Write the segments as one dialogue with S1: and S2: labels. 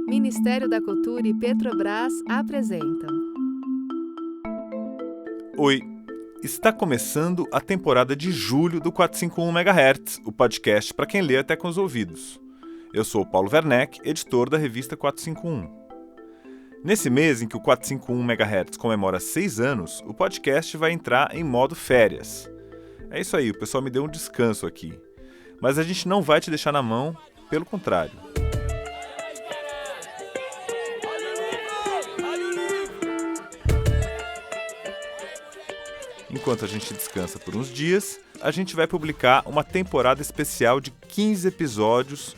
S1: Ministério da Cultura e Petrobras apresentam.
S2: Oi, está começando a temporada de julho do 451 MHz, o podcast para quem lê até com os ouvidos. Eu sou o Paulo Werneck, editor da revista 451. Nesse mês em que o 451 MHz comemora 6 anos, o podcast vai entrar em modo férias. É isso aí, o pessoal me deu um descanso aqui. Mas a gente não vai te deixar na mão, pelo contrário. Enquanto a gente descansa por uns dias, a gente vai publicar uma temporada especial de 15 episódios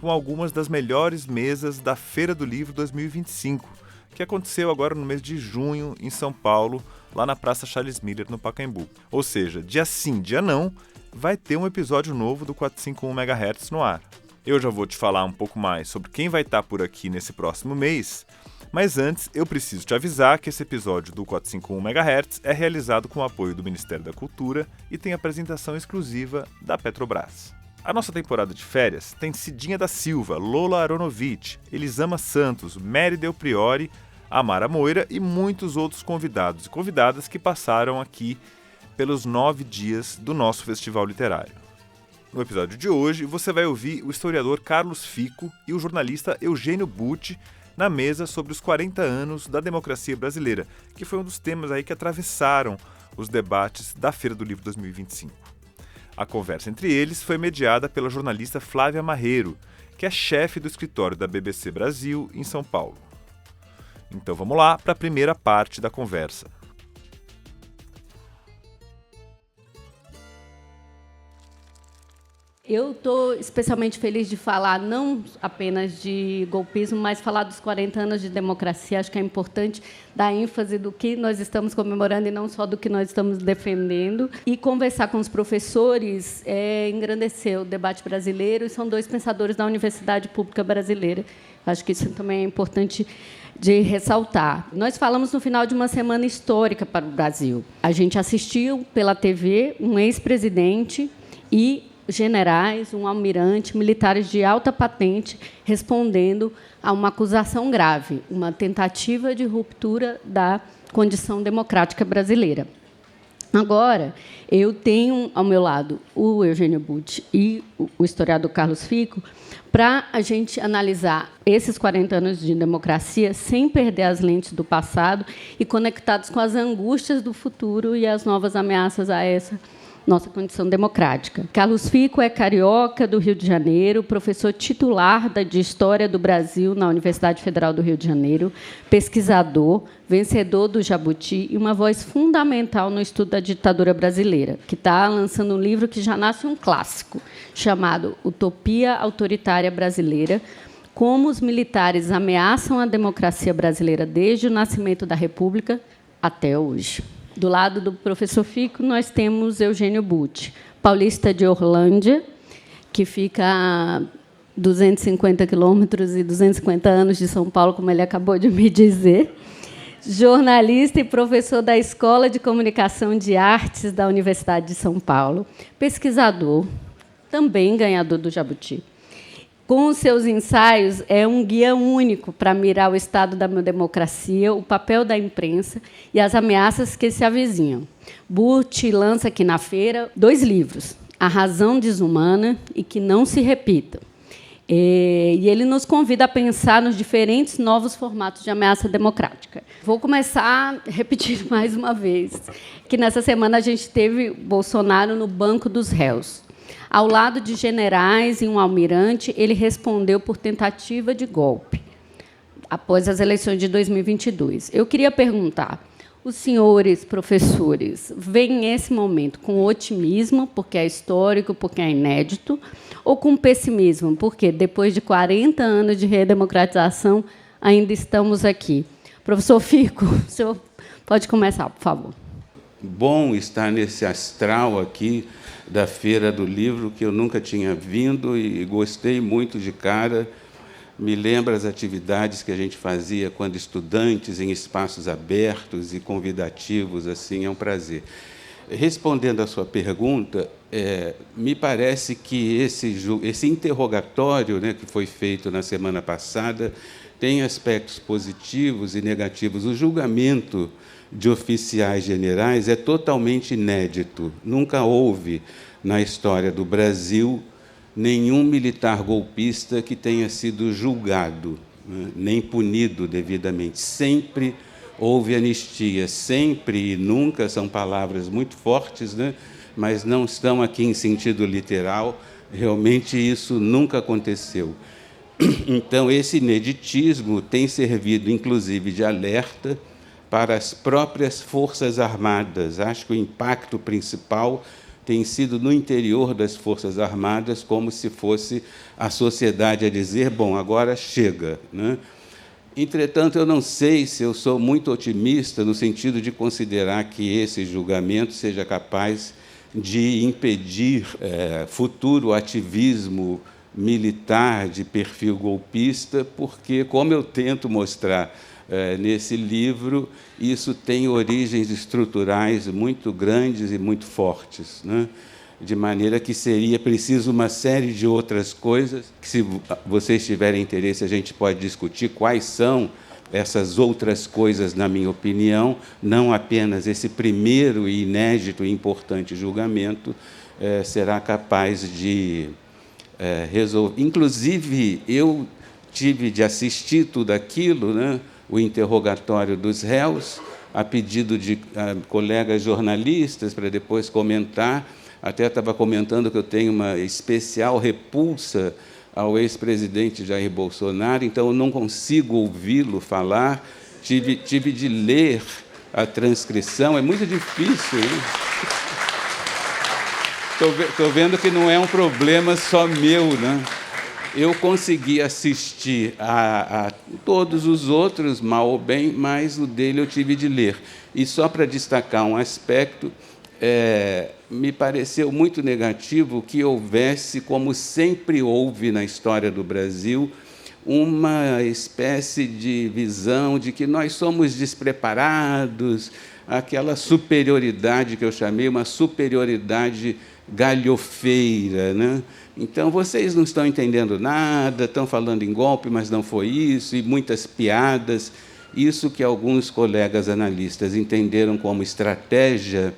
S2: com algumas das melhores mesas da Feira do Livro 2025, que aconteceu agora no mês de junho em São Paulo, lá na Praça Charles Miller, no Pacaembu. Ou seja, dia sim, dia não, vai ter um episódio novo do 451 MHz no ar. Eu já vou te falar um pouco mais sobre quem vai estar por aqui nesse próximo mês, mas antes eu preciso te avisar que esse episódio do 451 MHz é realizado com o apoio do Ministério da Cultura e tem apresentação exclusiva da Petrobras. A nossa temporada de férias tem Cidinha da Silva, Lola Aronovitch, Elisama Santos, Mary Del Priori, Amara Moira e muitos outros convidados e convidadas que passaram aqui pelos 9 dias do nosso festival literário. No episódio de hoje, você vai ouvir o historiador Carlos Fico e o jornalista Eugênio Butti na mesa sobre os 40 anos da democracia brasileira, que foi um dos temas aí que atravessaram os debates da Feira do Livro 2025. A conversa entre eles foi mediada pela jornalista Flávia Marreiro, que é chefe do escritório da BBC Brasil em São Paulo. Então vamos lá para a primeira parte da conversa.
S3: Eu estou especialmente feliz de falar não apenas de golpismo, mas falar dos 40 anos de democracia. Acho que é importante dar ênfase do que nós estamos comemorando e não só do que nós estamos defendendo. E conversar com os professores engrandecer o debate brasileiro. E são 2 pensadores da Universidade Pública Brasileira. Acho que isso também é importante de ressaltar. Nós falamos no final de uma semana histórica para o Brasil. A gente assistiu pela TV um ex-presidente e generais, um almirante, militares de alta patente respondendo a uma acusação grave, uma tentativa de ruptura da condição democrática brasileira. Agora, eu tenho ao meu lado o Eugênio Butti e o historiador Carlos Fico para a gente analisar esses 40 anos de democracia sem perder as lentes do passado e conectados com as angústias do futuro e as novas ameaças a essa nossa condição democrática. Carlos Fico é carioca do Rio de Janeiro, professor titular de História do Brasil na Universidade Federal do Rio de Janeiro, pesquisador, vencedor do Jabuti e uma voz fundamental no estudo da ditadura brasileira, que está lançando um livro que já nasce um clássico, chamado Utopia Autoritária Brasileira, como os militares ameaçam a democracia brasileira desde o nascimento da República até hoje. Do lado do professor Fico, nós temos Eugênio Butti, paulista de Orlândia, que fica a 250 quilômetros e 250 anos de São Paulo, como ele acabou de me dizer, jornalista e professor da Escola de Comunicação de Artes da Universidade de São Paulo, pesquisador, também ganhador do Jabuti. Com os seus ensaios, é um guia único para mirar o estado da democracia, o papel da imprensa e as ameaças que se avizinham. Butti lança aqui na feira 2 livros, A Razão Desumana e Que Não Se Repitam. E ele nos convida a pensar nos diferentes novos formatos de ameaça democrática. Vou começar a repetir mais uma vez que, nessa semana, a gente teve Bolsonaro no banco dos réus. Ao lado de generais e um almirante, ele respondeu por tentativa de golpe, após as eleições de 2022. Eu queria perguntar, os senhores professores veem esse momento com otimismo, porque é histórico, porque é inédito, ou com pessimismo, porque, depois de 40 anos de redemocratização, ainda estamos aqui? Professor Fico, o senhor pode começar, por favor.
S4: Bom estar nesse astral aqui da Feira do Livro, que eu nunca tinha vindo e gostei muito de cara. Me lembra as atividades que a gente fazia quando estudantes, em espaços abertos e convidativos, assim, é um prazer. Respondendo à sua pergunta, me parece que esse interrogatório, né, que foi feito na semana passada tem aspectos positivos e negativos. O julgamento de oficiais generais é totalmente inédito. Nunca houve, na história do Brasil, nenhum militar golpista que tenha sido julgado, né, nem punido devidamente. Sempre houve anistia, sempre e nunca, são palavras muito fortes, né? Mas não estão aqui em sentido literal, realmente isso nunca aconteceu. Então, esse ineditismo tem servido, inclusive, de alerta para as próprias Forças Armadas. Acho que o impacto principal tem sido no interior das Forças Armadas, como se fosse a sociedade a dizer, bom, agora chega, né? Entretanto, eu não sei se eu sou muito otimista no sentido de considerar que esse julgamento seja capaz de impedir futuro ativismo militar de perfil golpista, porque, como eu tento mostrar nesse livro, isso tem origens estruturais muito grandes e muito fortes, né? De maneira que seria preciso uma série de outras coisas, que, se vocês tiverem interesse, a gente pode discutir quais são essas outras coisas, na minha opinião, não apenas esse primeiro e inédito e importante julgamento será capaz de resolver. Inclusive, eu tive de assistir tudo aquilo, né, o interrogatório dos réus, a pedido de colegas jornalistas, para depois comentar. Até estava comentando que eu tenho uma especial repulsa ao ex-presidente Jair Bolsonaro, então eu não consigo ouvi-lo falar. Tive de ler a transcrição, é muito difícil, né? Estou vendo que não é um problema só meu, né? Eu consegui assistir a todos os outros, mal ou bem, mas o dele eu tive de ler. E só para destacar um aspecto, me pareceu muito negativo que houvesse, como sempre houve na história do Brasil, uma espécie de visão de que nós somos despreparados, aquela superioridade que eu chamei, uma superioridade galhofeira, né? Então, vocês não estão entendendo nada, estão falando em golpe, mas não foi isso, e muitas piadas. Isso que alguns colegas analistas entenderam como estratégia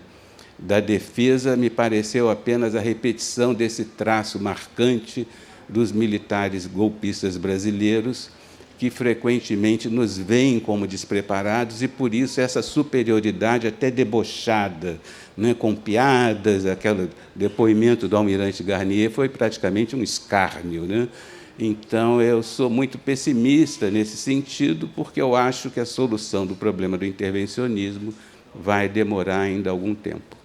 S4: da defesa, me pareceu apenas a repetição desse traço marcante dos militares golpistas brasileiros, que frequentemente nos veem como despreparados, e, por isso, essa superioridade até debochada, né, com piadas. Aquele depoimento do almirante Garnier foi praticamente um escárnio, né? Então, eu sou muito pessimista nesse sentido, porque eu acho que a solução do problema do intervencionismo vai demorar ainda algum tempo.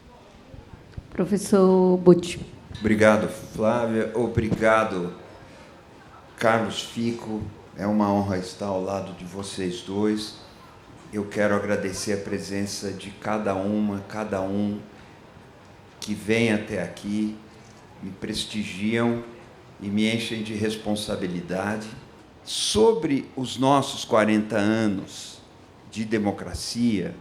S3: Professor Butti.
S5: Obrigado, Flávia. Obrigado, Carlos Fico. É uma honra estar ao lado de vocês dois. Eu quero agradecer a presença de cada um que vem até aqui, me prestigiam e me enchem de responsabilidade. Sobre os nossos 40 anos de democracia,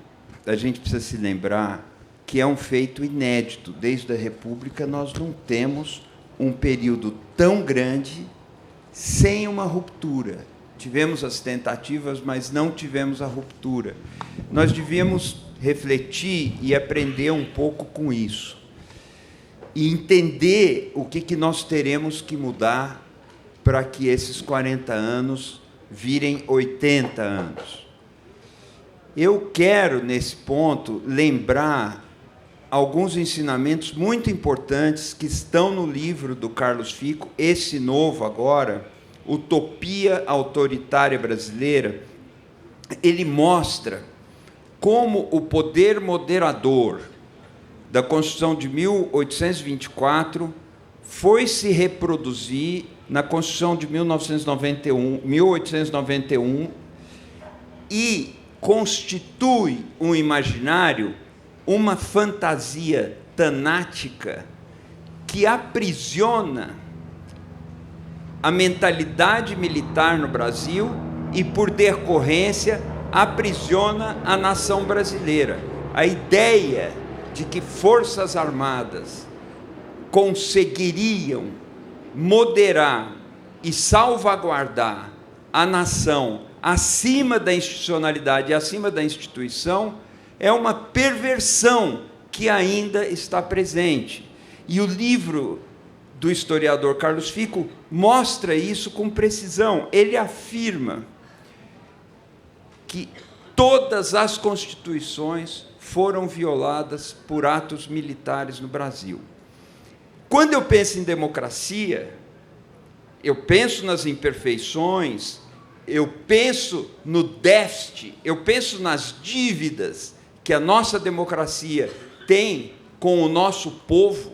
S5: a gente precisa se lembrar que é um feito inédito. Desde a República, nós não temos um período tão grande sem uma ruptura. Tivemos as tentativas, mas não tivemos a ruptura. Nós devíamos refletir e aprender um pouco com isso. E entender o que nós teremos que mudar para que esses 40 anos virem 80 anos. Eu quero, nesse ponto, lembrar alguns ensinamentos muito importantes que estão no livro do Carlos Fico, esse novo agora, Utopia Autoritária Brasileira. Ele mostra como o poder moderador da Constituição de 1824 foi se reproduzir na Constituição de 1891 e constitui um imaginário, uma fantasia tanática que aprisiona a mentalidade militar no Brasil e, por decorrência, aprisiona a nação brasileira. A ideia de que forças armadas conseguiriam moderar e salvaguardar a nação acima da institucionalidade e acima da instituição, é uma perversão que ainda está presente. E o livro do historiador Carlos Fico mostra isso com precisão. Ele afirma que todas as constituições foram violadas por atos militares no Brasil. Quando eu penso em democracia, eu penso nas imperfeições, eu penso no déficit, eu penso nas dívidas que a nossa democracia tem com o nosso povo,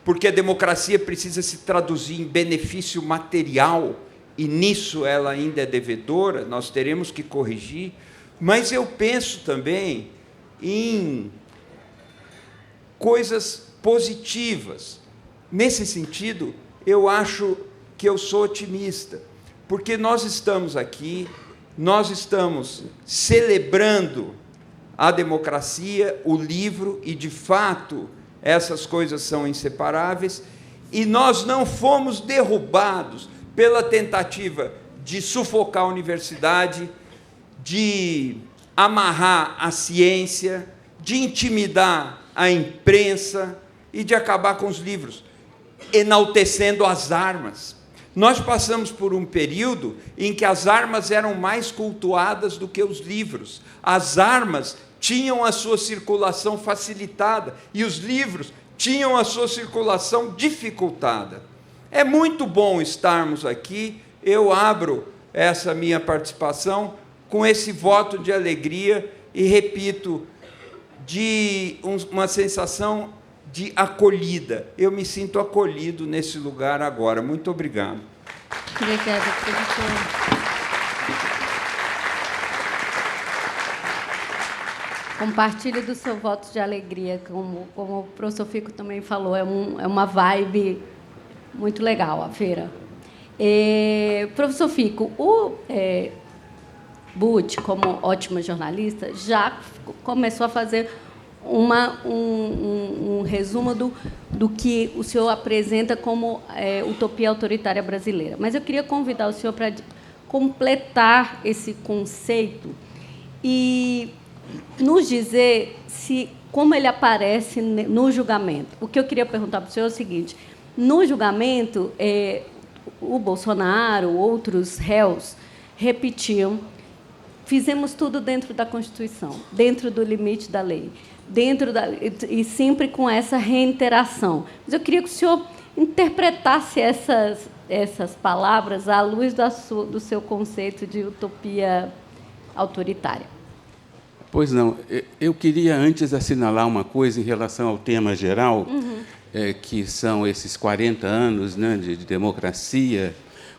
S5: porque a democracia precisa se traduzir em benefício material, e nisso ela ainda é devedora, nós teremos que corrigir, mas eu penso também em coisas positivas. Nesse sentido, eu acho que eu sou otimista, porque nós estamos aqui, nós estamos celebrando a democracia, o livro, e, de fato, essas coisas são inseparáveis, e nós não fomos derrubados pela tentativa de sufocar a universidade, de amarrar a ciência, de intimidar a imprensa e de acabar com os livros, enaltecendo as armas. Nós passamos por um período em que as armas eram mais cultuadas do que os livros. As armas tinham a sua circulação facilitada e os livros tinham a sua circulação dificultada. É muito bom estarmos aqui. Eu abro essa minha participação com esse voto de alegria e, repito, de uma sensação de acolhida. Eu me sinto acolhido nesse lugar agora. Muito obrigado.
S3: Obrigada, professor. Compartilhe do seu voto de alegria, como o professor Fico também falou, é uma vibe muito legal a feira. Professor Fico, o Butch, como ótima jornalista, já começou a fazer um resumo do que o senhor apresenta como utopia autoritária brasileira. Mas eu queria convidar o senhor para completar esse conceito e nos dizer como ele aparece no julgamento. O que eu queria perguntar para o senhor é o seguinte: no julgamento, o Bolsonaro, outros réus, repetiam: fizemos tudo dentro da Constituição, dentro do limite da lei, e sempre com essa reiteração. Mas eu queria que o senhor interpretasse essas palavras à luz do seu conceito de utopia autoritária.
S4: Pois não. Eu queria antes assinalar uma coisa em relação ao tema geral, que são esses 40 anos, né, de democracia,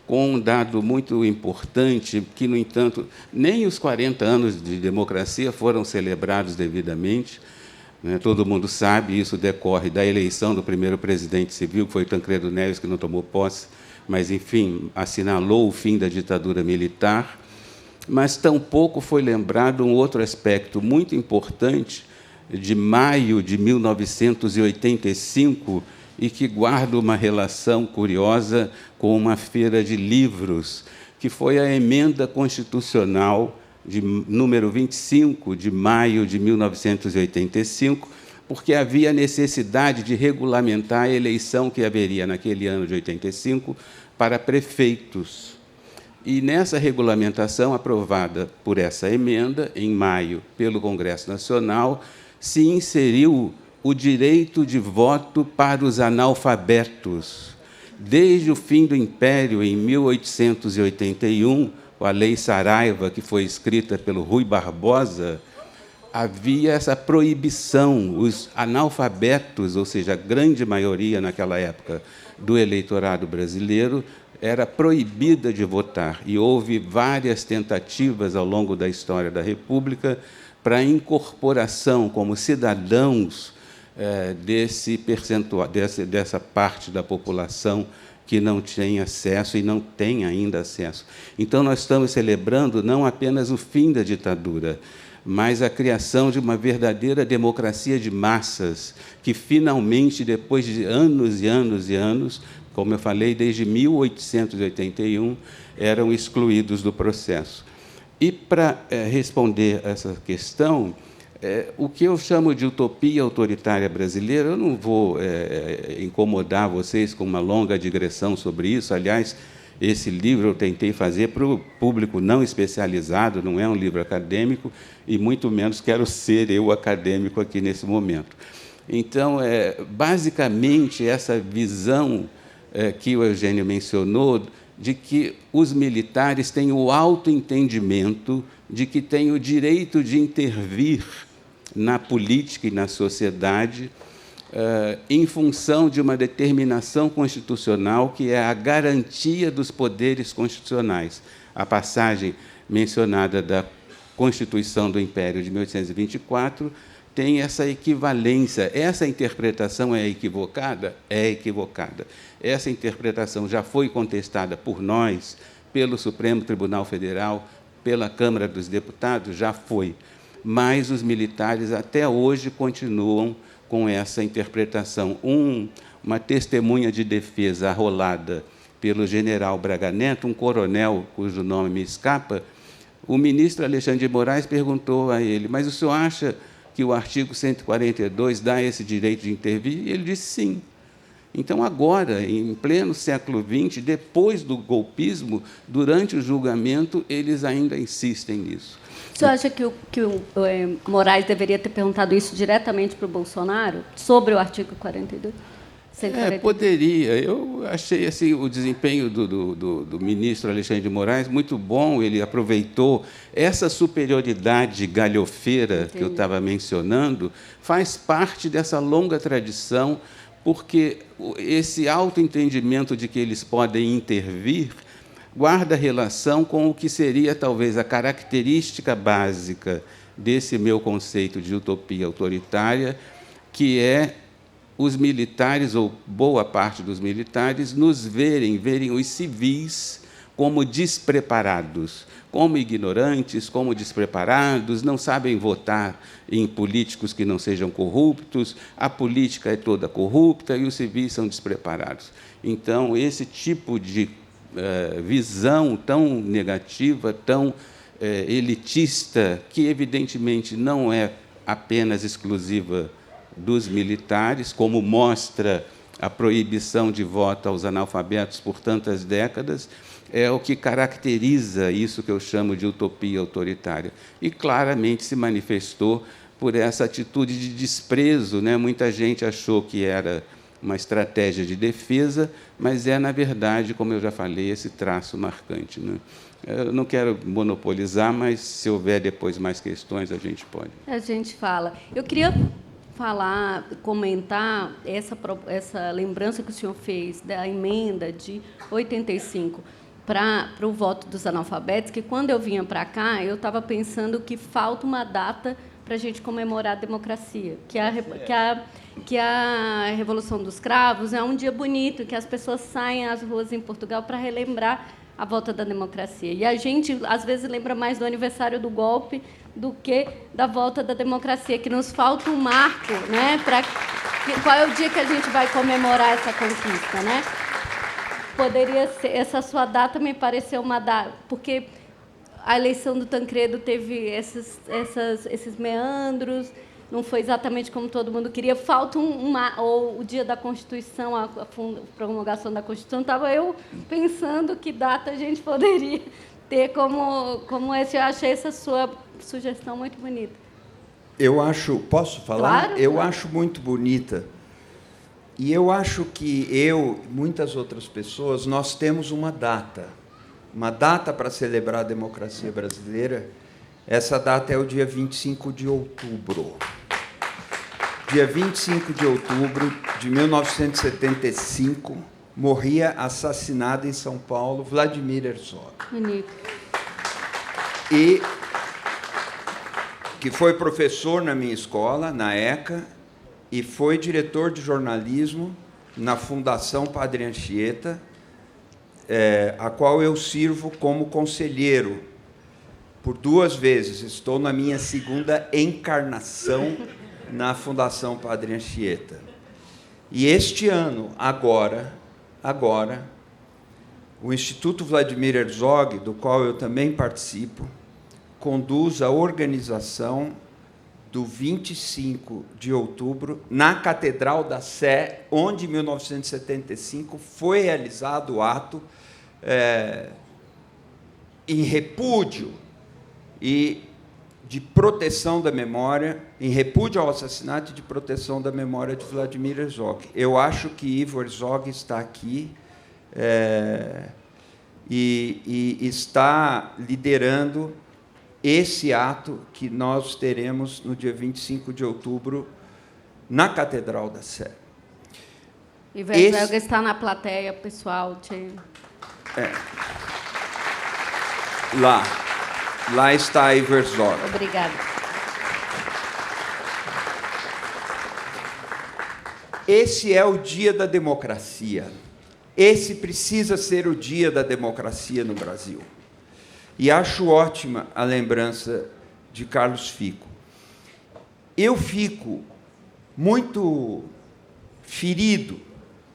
S4: com um dado muito importante, que, no entanto, nem os 40 anos de democracia foram celebrados devidamente. Né? Todo mundo sabe, isso decorre da eleição do primeiro presidente civil, que foi Tancredo Neves, que não tomou posse, mas, enfim, assinalou o fim da ditadura militar. Mas tampouco foi lembrado um outro aspecto muito importante de maio de 1985, e que guarda uma relação curiosa com uma feira de livros, que foi a emenda constitucional de número 25, de maio de 1985, porque havia necessidade de regulamentar a eleição que haveria naquele ano de 85 para prefeitos. E nessa regulamentação, aprovada por essa emenda, em maio, pelo Congresso Nacional, se inseriu o direito de voto para os analfabetos. Desde o fim do Império, em 1881, com a Lei Saraiva, que foi escrita pelo Rui Barbosa, havia essa proibição. Os analfabetos, ou seja, a grande maioria naquela época do eleitorado brasileiro, era proibida de votar, e houve várias tentativas ao longo da história da República para a incorporação como cidadãos desse percentual, dessa parte da população que não tem acesso e não tem ainda acesso. Então, nós estamos celebrando não apenas o fim da ditadura, mas a criação de uma verdadeira democracia de massas, que finalmente, depois de anos e anos e anos, como eu falei, desde 1881, eram excluídos do processo. E, para responder essa questão, o que eu chamo de utopia autoritária brasileira, eu não vou incomodar vocês com uma longa digressão sobre isso. Aliás, esse livro eu tentei fazer para o público não especializado, não é um livro acadêmico, e muito menos quero ser eu acadêmico aqui nesse momento. Então, basicamente, essa visão que o Eugênio mencionou, de que os militares têm o autoentendimento de que têm o direito de intervir na política e na sociedade, em função de uma determinação constitucional que é a garantia dos poderes constitucionais. A passagem mencionada da Constituição do Império de 1824 tem essa equivalência. Essa interpretação é equivocada? É equivocada. Essa interpretação já foi contestada por nós, pelo Supremo Tribunal Federal, pela Câmara dos Deputados, já foi. Mas os militares até hoje continuam com essa interpretação. Uma testemunha de defesa arrolada pelo general Braga Neto, um coronel cujo nome me escapa, o ministro Alexandre de Moraes perguntou a ele: mas o senhor acha que o artigo 142 dá esse direito de intervir? E ele disse sim. Então, agora, em pleno século XX, depois do golpismo, durante o julgamento, eles ainda insistem nisso.
S3: O senhor acha que o Moraes deveria ter perguntado isso diretamente para o Bolsonaro, sobre o artigo 42?
S4: Poderia. Eu achei assim, o desempenho do ministro Alexandre de Moraes muito bom. Ele aproveitou essa superioridade galhofeira que eu estava mencionando, faz parte dessa longa tradição, porque esse autoentendimento de que eles podem intervir guarda relação com o que seria, talvez, a característica básica desse meu conceito de utopia autoritária, que é os militares, ou boa parte dos militares, nos verem os civis como despreparados, como ignorantes, como despreparados, não sabem votar em políticos que não sejam corruptos, a política é toda corrupta e os civis são despreparados. Então, esse tipo de visão tão negativa, tão elitista, que, evidentemente, não é apenas exclusiva dos militares, como mostra a proibição de voto aos analfabetos por tantas décadas, é o que caracteriza isso que eu chamo de utopia autoritária. E claramente se manifestou por essa atitude de desprezo, né? Muita gente achou que era uma estratégia de defesa, mas na verdade, como eu já falei, esse traço marcante, né? Eu não quero monopolizar, mas se houver depois mais questões, a gente pode.
S3: A gente fala. Eu queria comentar essa lembrança que o senhor fez da emenda de 85 para o voto dos analfabetos, que, quando eu vinha para cá, eu estava pensando que falta uma data para a gente comemorar a democracia, que a Revolução dos Cravos é um dia bonito, que as pessoas saem às ruas em Portugal para relembrar a volta da democracia. E a gente, às vezes, lembra mais do aniversário do golpe do que da volta da democracia, que nos falta um marco, né? Qual é o dia que a gente vai comemorar essa conquista, né? Poderia ser, essa sua data me pareceu uma data, porque a eleição do Tancredo teve esses meandros, não foi exatamente como todo mundo queria. Falta ou o dia da Constituição, a promulgação da Constituição. Estava eu pensando que data a gente poderia ter como esse. Eu achei essa sua sugestão muito bonita.
S5: Eu acho... Posso falar?
S3: Claro.
S5: Eu acho muito bonita. E eu acho que muitas outras pessoas, nós temos uma data para celebrar a democracia brasileira. Essa data é o dia 25 de outubro. Dia 25 de outubro de 1975, morria assassinado em São Paulo Vladimir Herzog.
S3: Bonito.
S5: E que foi professor na minha escola, na ECA, e foi diretor de jornalismo na Fundação Padre Anchieta, a qual eu sirvo como conselheiro por 2 vezes. Estou na minha 2ª encarnação na Fundação Padre Anchieta. E este ano, agora, o Instituto Vladimir Herzog, do qual eu também participo, conduz a organização do 25 de outubro, na Catedral da Sé, onde, em 1975, foi realizado o ato em repúdio e de proteção da memória, em repúdio ao assassinato e de proteção da memória de Vladimir Herzog. Eu acho que Ivo Herzog está aqui e está liderando esse ato que nós teremos no dia 25 de outubro na Catedral da Sé.
S3: Ivo Herzog está na plateia, pessoal.
S5: Lá está Ivo Herzog.
S3: Obrigada.
S5: Esse é o dia da democracia. Esse precisa ser o dia da democracia no Brasil. E acho ótima a lembrança de Carlos Fico. Eu fico muito ferido,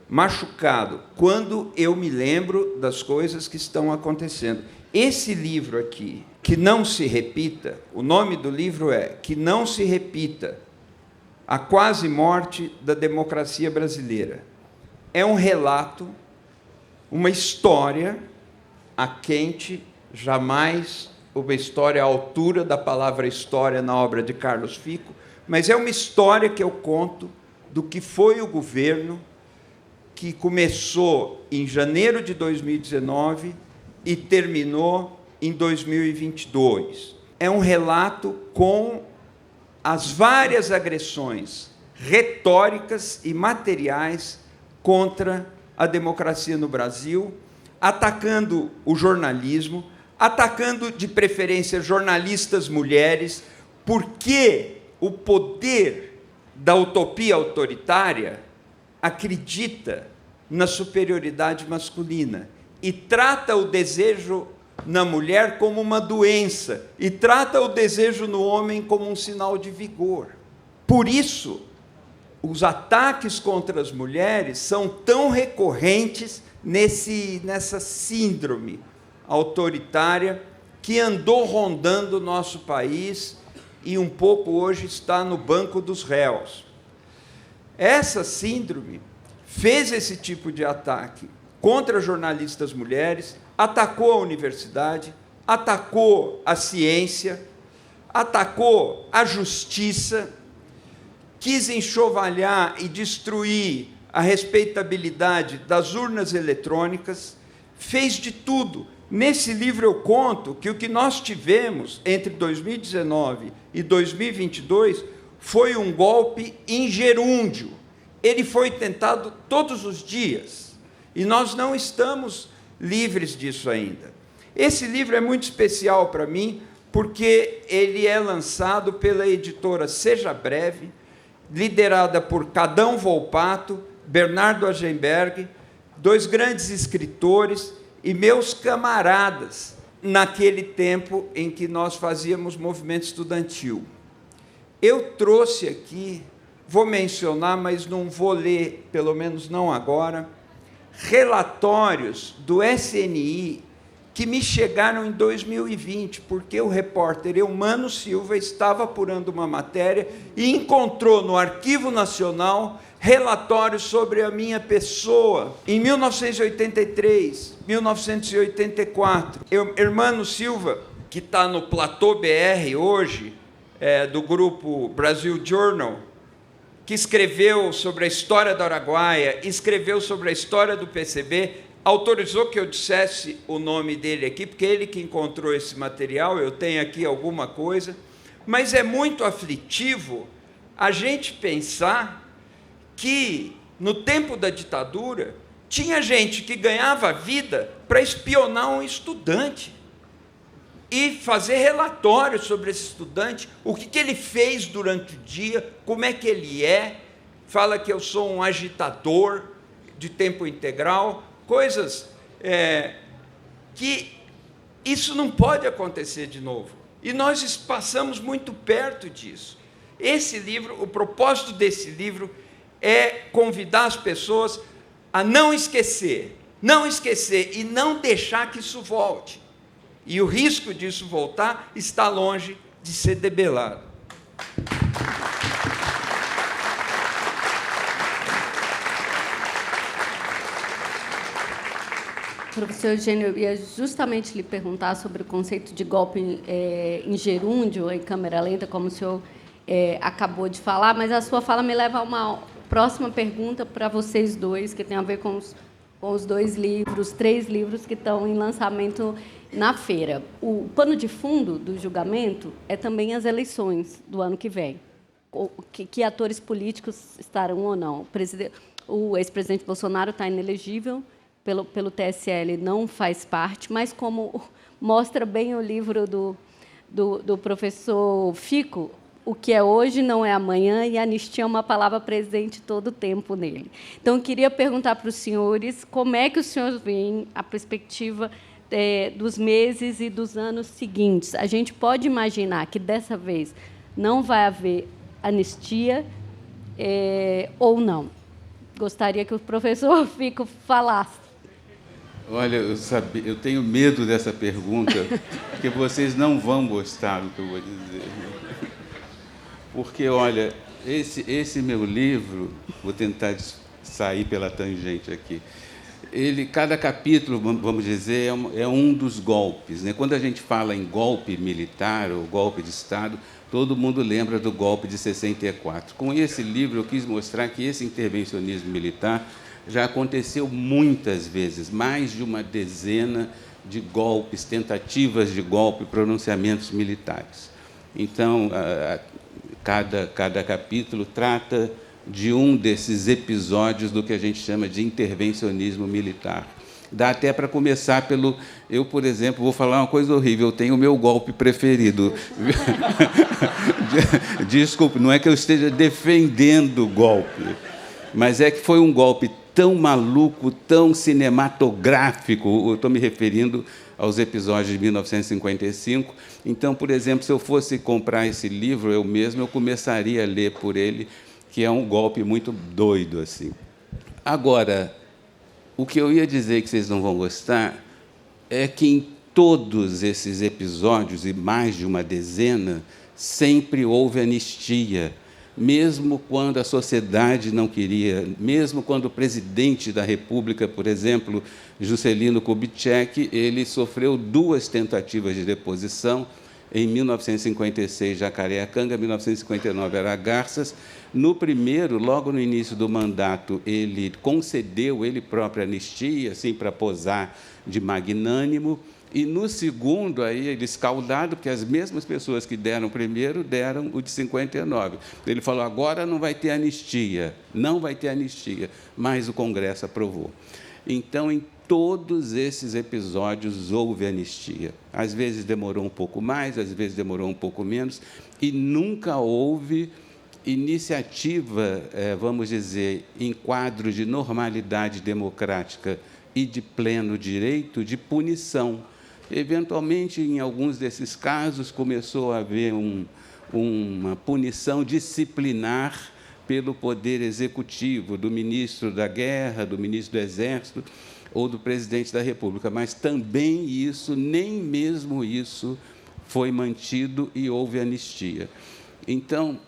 S5: machucado, quando eu me lembro das coisas que estão acontecendo. Esse livro aqui, Que Não Se Repita, o nome do livro é Que Não Se Repita, a quase morte da democracia brasileira. É um relato, uma história a quente, jamais uma história à altura da palavra história na obra de Carlos Fico, mas é uma história que eu conto do que foi o governo que começou em janeiro de 2019 e terminou em 2022. É um relato com as várias agressões retóricas e materiais contra a democracia no Brasil, atacando o jornalismo, atacando, de preferência, jornalistas mulheres, porque o poder da utopia autoritária acredita na superioridade masculina e trata o desejo na mulher como uma doença e trata o desejo no homem como um sinal de vigor. Por isso, os ataques contra as mulheres são tão recorrentes nessa síndrome autoritária que andou rondando o nosso país e um pouco hoje está no banco dos réus. Essa síndrome fez esse tipo de ataque contra jornalistas mulheres, atacou a universidade, atacou a ciência, atacou a justiça, quis enxovalhar e destruir a respeitabilidade das urnas eletrônicas, fez de tudo. Nesse livro eu conto que o que nós tivemos entre 2019 e 2022 foi um golpe em gerúndio. Ele foi tentado todos os dias, e nós não estamos livres disso ainda. Esse livro é muito especial para mim, porque ele é lançado pela editora Seja Breve, liderada por Cadão Volpato, Bernardo Agenberg, 2 grandes escritores e meus camaradas naquele tempo em que nós fazíamos movimento estudantil. Eu trouxe aqui, vou mencionar, mas não vou ler, pelo menos não agora, relatórios do SNI que me chegaram em 2020, porque o repórter Eumano Silva estava apurando uma matéria e encontrou no Arquivo Nacional relatórios sobre a minha pessoa. Em 1983, 1984, Eumano Silva, que está no Platô BR hoje, do grupo Brasil Journal, que escreveu sobre a história do Araguaia, escreveu sobre a história do PCB, autorizou que eu dissesse o nome dele aqui, porque ele que encontrou esse material, eu tenho aqui alguma coisa, mas é muito aflitivo a gente pensar que, no tempo da ditadura, tinha gente que ganhava vida para espionar um estudante e fazer relatórios sobre esse estudante, o que ele fez durante o dia, como é que ele fala que eu sou um agitador de tempo integral, coisas que isso não pode acontecer de novo. E nós passamos muito perto disso. Esse livro, o propósito desse livro é convidar as pessoas a não esquecer e não deixar que isso volte. E o risco disso voltar está longe de ser debelado.
S3: Professor Eugênio, eu ia justamente lhe perguntar sobre o conceito de golpe em gerúndio, em câmera lenta, como o senhor acabou de falar, mas a sua fala me leva a uma próxima pergunta para vocês dois, que tem a ver com os 2 livros, 3 livros que estão em lançamento na feira. O pano de fundo do julgamento é também as eleições do ano que vem. Que atores políticos estarão ou não. O ex-presidente Bolsonaro está inelegível, pelo TSL não faz parte, mas como mostra bem o livro do professor Fico, o que é hoje não é amanhã, e anistia é uma palavra presente todo o tempo nele. Então, eu queria perguntar para os senhores como é que os senhores veem a perspectiva dos meses e dos anos seguintes. A gente pode imaginar que, dessa vez, não vai haver anistia ou não? Gostaria que o professor Fico falasse.
S4: Olha, eu tenho medo dessa pergunta, porque vocês não vão gostar do que eu vou dizer. Porque, olha, esse meu livro, vou tentar sair pela tangente aqui, cada capítulo, vamos dizer, é um dos golpes, né? Quando a gente fala em golpe militar ou golpe de Estado, todo mundo lembra do golpe de 64. Com esse livro, eu quis mostrar que esse intervencionismo militar já aconteceu muitas vezes, mais de uma dezena de golpes, tentativas de golpe, pronunciamentos militares. Então, cada capítulo trata de um desses episódios do que a gente chama de intervencionismo militar. Dá até para começar pelo... Eu, por exemplo, vou falar uma coisa horrível, eu tenho o meu golpe preferido. Desculpe, não é que eu esteja defendendo o golpe, mas é que foi um golpe tão maluco, tão cinematográfico. Eu estou me referindo aos episódios de 1955. Então, por exemplo, se eu fosse comprar esse livro, eu começaria a ler por ele, que é um golpe muito doido, assim. Agora, o que eu ia dizer que vocês não vão gostar é que em todos esses episódios, e mais de uma dezena, sempre houve anistia, mesmo quando a sociedade não queria, mesmo quando o presidente da República, por exemplo, Juscelino Kubitschek, ele sofreu 2 tentativas de deposição, em 1956, Jacareacanga, em 1959, Aragarças. No primeiro, logo no início do mandato, ele concedeu ele próprio anistia, assim, para posar de magnânimo. E, no segundo, aí, ele escaldado, porque as mesmas pessoas que deram o primeiro, deram o de 59. Ele falou, agora não vai ter anistia, mas o Congresso aprovou. Então, em todos esses episódios houve anistia. Às vezes demorou um pouco mais, às vezes demorou um pouco menos, e nunca houve iniciativa, vamos dizer, em quadro de normalidade democrática e de pleno direito, de punição. Eventualmente, em alguns desses casos, começou a haver uma punição disciplinar pelo Poder Executivo, do ministro da Guerra, do ministro do Exército ou do presidente da República, mas também nem mesmo isso foi mantido e houve anistia. Então,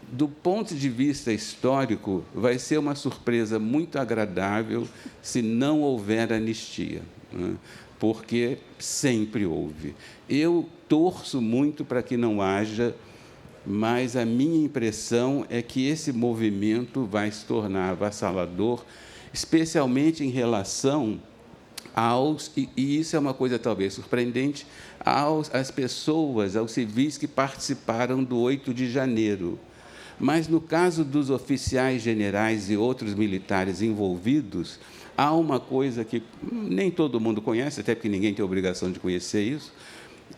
S4: do ponto de vista histórico, vai ser uma surpresa muito agradável se não houver anistia, né? Porque sempre houve. Eu torço muito para que não haja, mas a minha impressão é que esse movimento vai se tornar avassalador, especialmente em relação aos, e isso é uma coisa talvez surpreendente, às pessoas, aos civis que participaram do 8 de janeiro. Mas, no caso dos oficiais generais e outros militares envolvidos, há uma coisa que nem todo mundo conhece, até porque ninguém tem a obrigação de conhecer isso,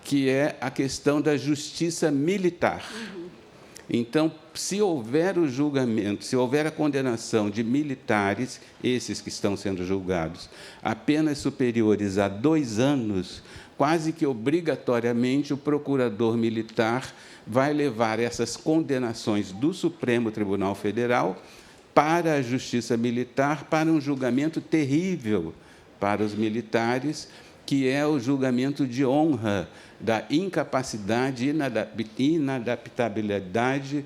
S4: que é a questão da justiça militar. Então, se houver o julgamento, se houver a condenação de militares, esses que estão sendo julgados, a penas superiores a 2 anos, quase que obrigatoriamente o procurador militar vai levar essas condenações do Supremo Tribunal Federal para a Justiça Militar, para um julgamento terrível para os militares, que é o julgamento de honra da incapacidade e inadaptabilidade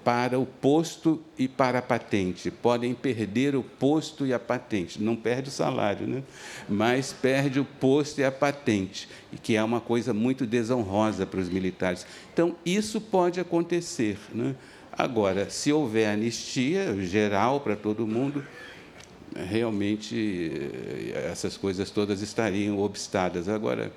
S4: para o posto e para a patente. Podem perder o posto e a patente. Não perde o salário, né? Mas perde o posto e a patente, que é uma coisa muito desonrosa para os militares. Então, isso pode acontecer, né? Agora, se houver anistia geral para todo mundo, realmente essas coisas todas estariam obstadas. Agora,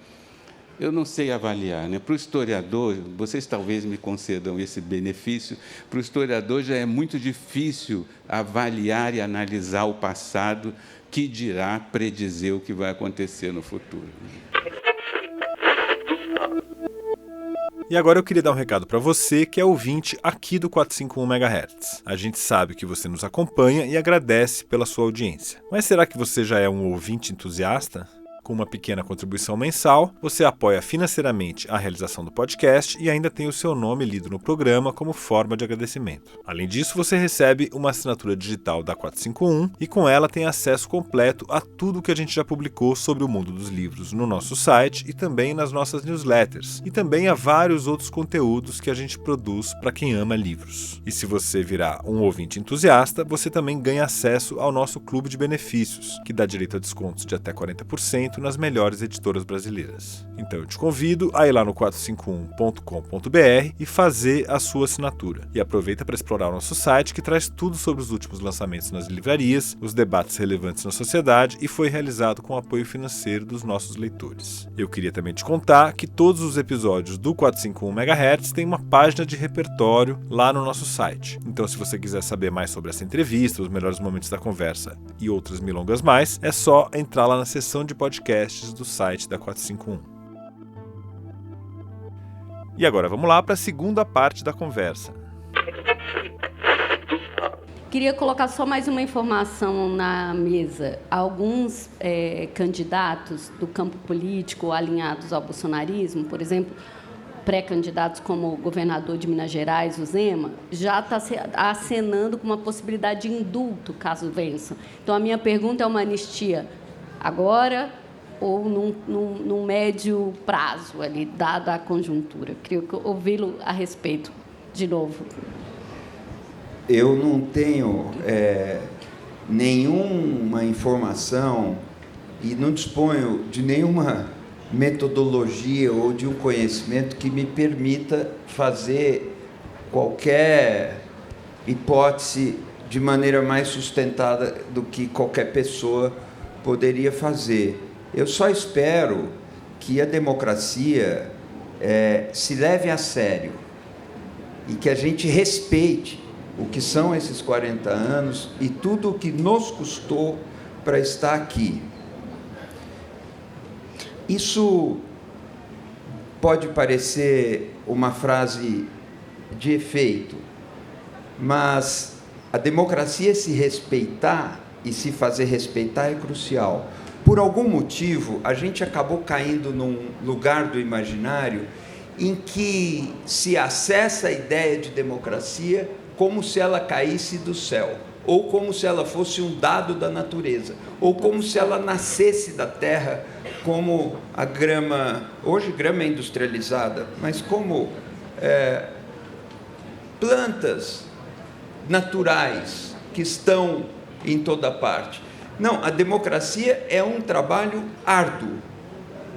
S4: eu não sei avaliar, né? Para o historiador, vocês talvez me concedam esse benefício, para o historiador já é muito difícil avaliar e analisar o passado, que dirá predizer o que vai acontecer no futuro.
S2: E agora eu queria dar um recado para você que é ouvinte aqui do 451 MHz. A gente sabe que você nos acompanha e agradece pela sua audiência. Mas será que você já é um ouvinte entusiasta? Com uma pequena contribuição mensal, você apoia financeiramente a realização do podcast e ainda tem o seu nome lido no programa como forma de agradecimento. Além disso, você recebe uma assinatura digital da 451 e com ela tem acesso completo a tudo que a gente já publicou sobre o mundo dos livros no nosso site e também nas nossas newsletters, e também a vários outros conteúdos que a gente produz para quem ama livros. E se você virar um ouvinte entusiasta, você também ganha acesso ao nosso clube de benefícios, que dá direito a descontos de até 40% nas melhores editoras brasileiras. Então eu te convido a ir lá no 451.com.br e fazer a sua assinatura. E aproveita para explorar o nosso site, que traz tudo sobre os últimos lançamentos nas livrarias, os debates relevantes na sociedade e foi realizado com o apoio financeiro dos nossos leitores. Eu queria também te contar que todos os episódios do 451 MHz têm uma página de repertório lá no nosso site. Então, se você quiser saber mais sobre essa entrevista, os melhores momentos da conversa e outras milongas mais, é só entrar lá na seção de podcasts do site da 451. E agora vamos lá para a segunda parte da conversa.
S3: Queria colocar só mais uma informação na mesa. Alguns candidatos do campo político alinhados ao bolsonarismo, por exemplo, pré-candidatos como o governador de Minas Gerais, o Zema, já está acenando com uma possibilidade de indulto, caso vença. Então, a minha pergunta é uma anistia agora ou num médio prazo, ali, dada a conjuntura. Queria ouvi-lo a respeito, de novo.
S5: Eu não tenho nenhuma informação e não disponho de nenhuma metodologia ou de um conhecimento que me permita fazer qualquer hipótese de maneira mais sustentada do que qualquer pessoa poderia fazer. Eu só espero que a democracia se leve a sério e que a gente respeite o que são esses 40 anos e tudo o que nos custou para estar aqui. Isso pode parecer uma frase de efeito, mas a democracia se respeitar e se fazer respeitar é crucial. Por algum motivo, a gente acabou caindo num lugar do imaginário em que se acessa a ideia de democracia como se ela caísse do céu, ou como se ela fosse um dado da natureza, ou como se ela nascesse da terra, como a grama, hoje grama industrializada, mas como plantas naturais que estão em toda parte. Não, a democracia é um trabalho árduo.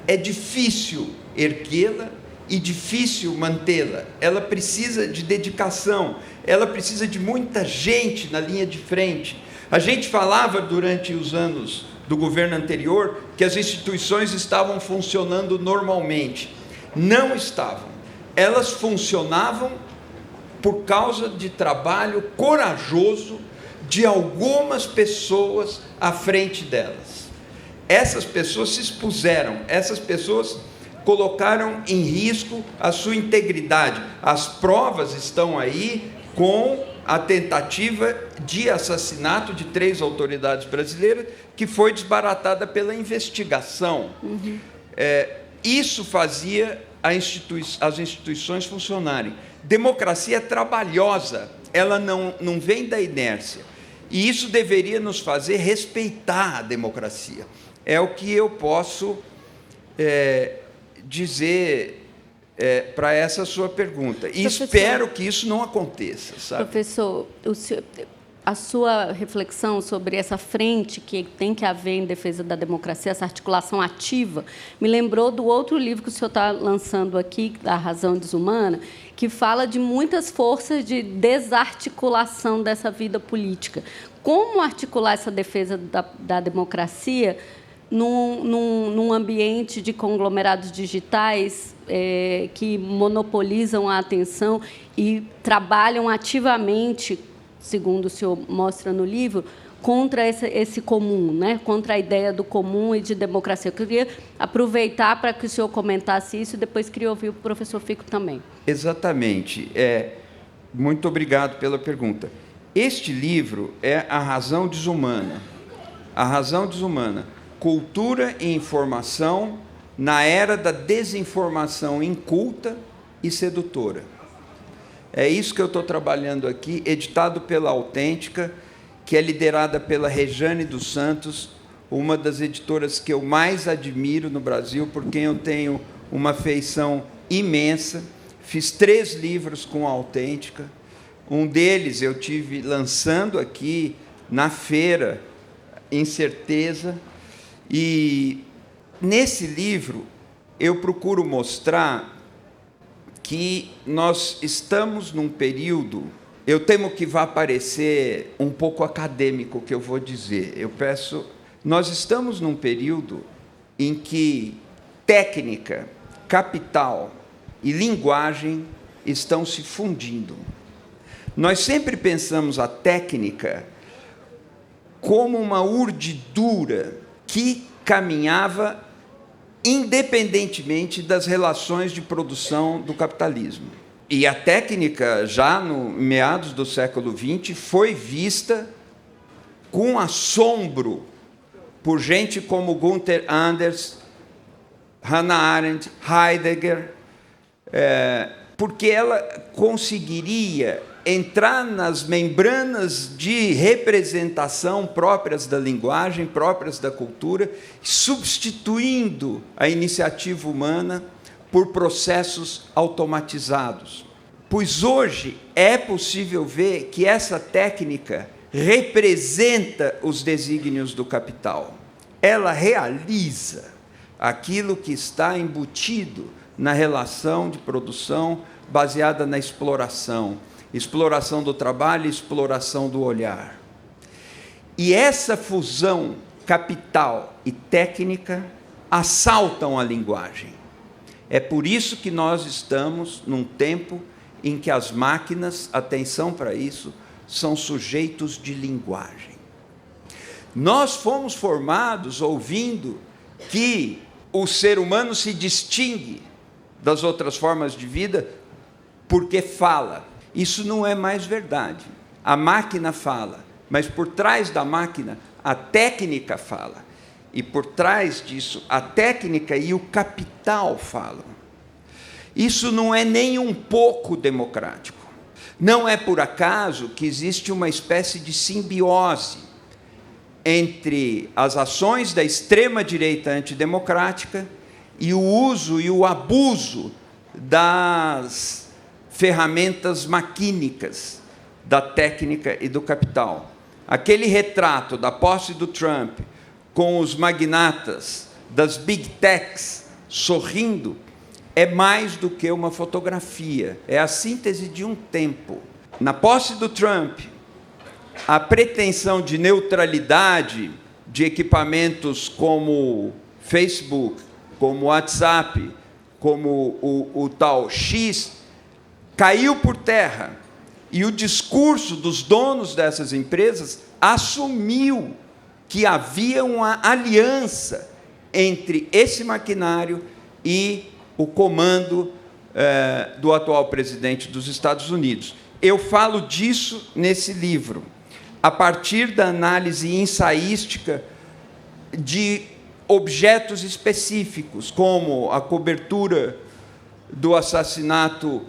S5: É difícil erguê-la e difícil mantê-la. Ela precisa de dedicação, ela precisa de muita gente na linha de frente. A gente falava durante os anos do governo anterior que as instituições estavam funcionando normalmente. Não estavam. Elas funcionavam por causa de trabalho corajoso de algumas pessoas à frente delas. Essas pessoas se expuseram, essas pessoas colocaram em risco a sua integridade. As provas estão aí com a tentativa de assassinato de 3 autoridades brasileiras, que foi desbaratada pela investigação. Isso fazia as instituições funcionarem. Democracia é trabalhosa, ela não vem da inércia. E isso deveria nos fazer respeitar a democracia. É o que eu posso dizer para essa sua pergunta. E espero que isso não aconteça, sabe?
S3: Professor, a sua reflexão sobre essa frente que tem que haver em defesa da democracia, essa articulação ativa, me lembrou do outro livro que o senhor está lançando aqui, A Razão Desumana, que fala de muitas forças de desarticulação dessa vida política. Como articular essa defesa da democracia num ambiente de conglomerados digitais que monopolizam a atenção e trabalham ativamente, segundo o senhor mostra no livro, contra esse comum, né? Contra a ideia do comum e de democracia. Eu queria aproveitar para que o senhor comentasse isso e depois queria ouvir o professor Fico também.
S5: Exatamente. Muito obrigado pela pergunta. Este livro é A Razão Desumana. A Razão Desumana. Cultura e informação na era da desinformação inculta e sedutora. É isso que eu estou trabalhando aqui, editado pela Autêntica, que é liderada pela Rejane dos Santos, uma das editoras que eu mais admiro no Brasil, por quem eu tenho uma afeição imensa. Fiz 3 livros com a Autêntica. Um deles eu tive lançando aqui na feira, Incerteza. E nesse livro eu procuro mostrar que nós estamos num período, eu temo que vá parecer um pouco acadêmico o que eu vou dizer, nós estamos num período em que técnica, capital e linguagem estão se fundindo. Nós sempre pensamos a técnica como uma urdidura que caminhava independentemente das relações de produção do capitalismo. E a técnica, já no meados do século XX, foi vista com assombro por gente como Gunther Anders, Hannah Arendt, Heidegger, porque ela conseguiria entrar nas membranas de representação próprias da linguagem, próprias da cultura, substituindo a iniciativa humana por processos automatizados. Pois hoje é possível ver que essa técnica representa os desígnios do capital. Ela realiza aquilo que está embutido na relação de produção baseada na exploração do trabalho, exploração do olhar. E essa fusão capital e técnica assaltam a linguagem. É por isso que nós estamos num tempo em que as máquinas, atenção para isso, são sujeitos de linguagem. Nós fomos formados ouvindo que o ser humano se distingue das outras formas de vida porque fala. Isso não é mais verdade. A máquina fala, mas por trás da máquina, a técnica fala. E por trás disso, a técnica e o capital falam. Isso não é nem um pouco democrático. Não é por acaso que existe uma espécie de simbiose entre as ações da extrema-direita antidemocrática e o uso e o abuso das ferramentas maquínicas da técnica e do capital. Aquele retrato da posse do Trump com os magnatas das big techs sorrindo é mais do que uma fotografia, é a síntese de um tempo. Na posse do Trump, a pretensão de neutralidade de equipamentos como Facebook, como WhatsApp, como o tal X, caiu por terra. E o discurso dos donos dessas empresas assumiu que havia uma aliança entre esse maquinário e o comando do atual presidente dos Estados Unidos. Eu falo disso nesse livro, a partir da análise ensaística de objetos específicos, como a cobertura do assassinato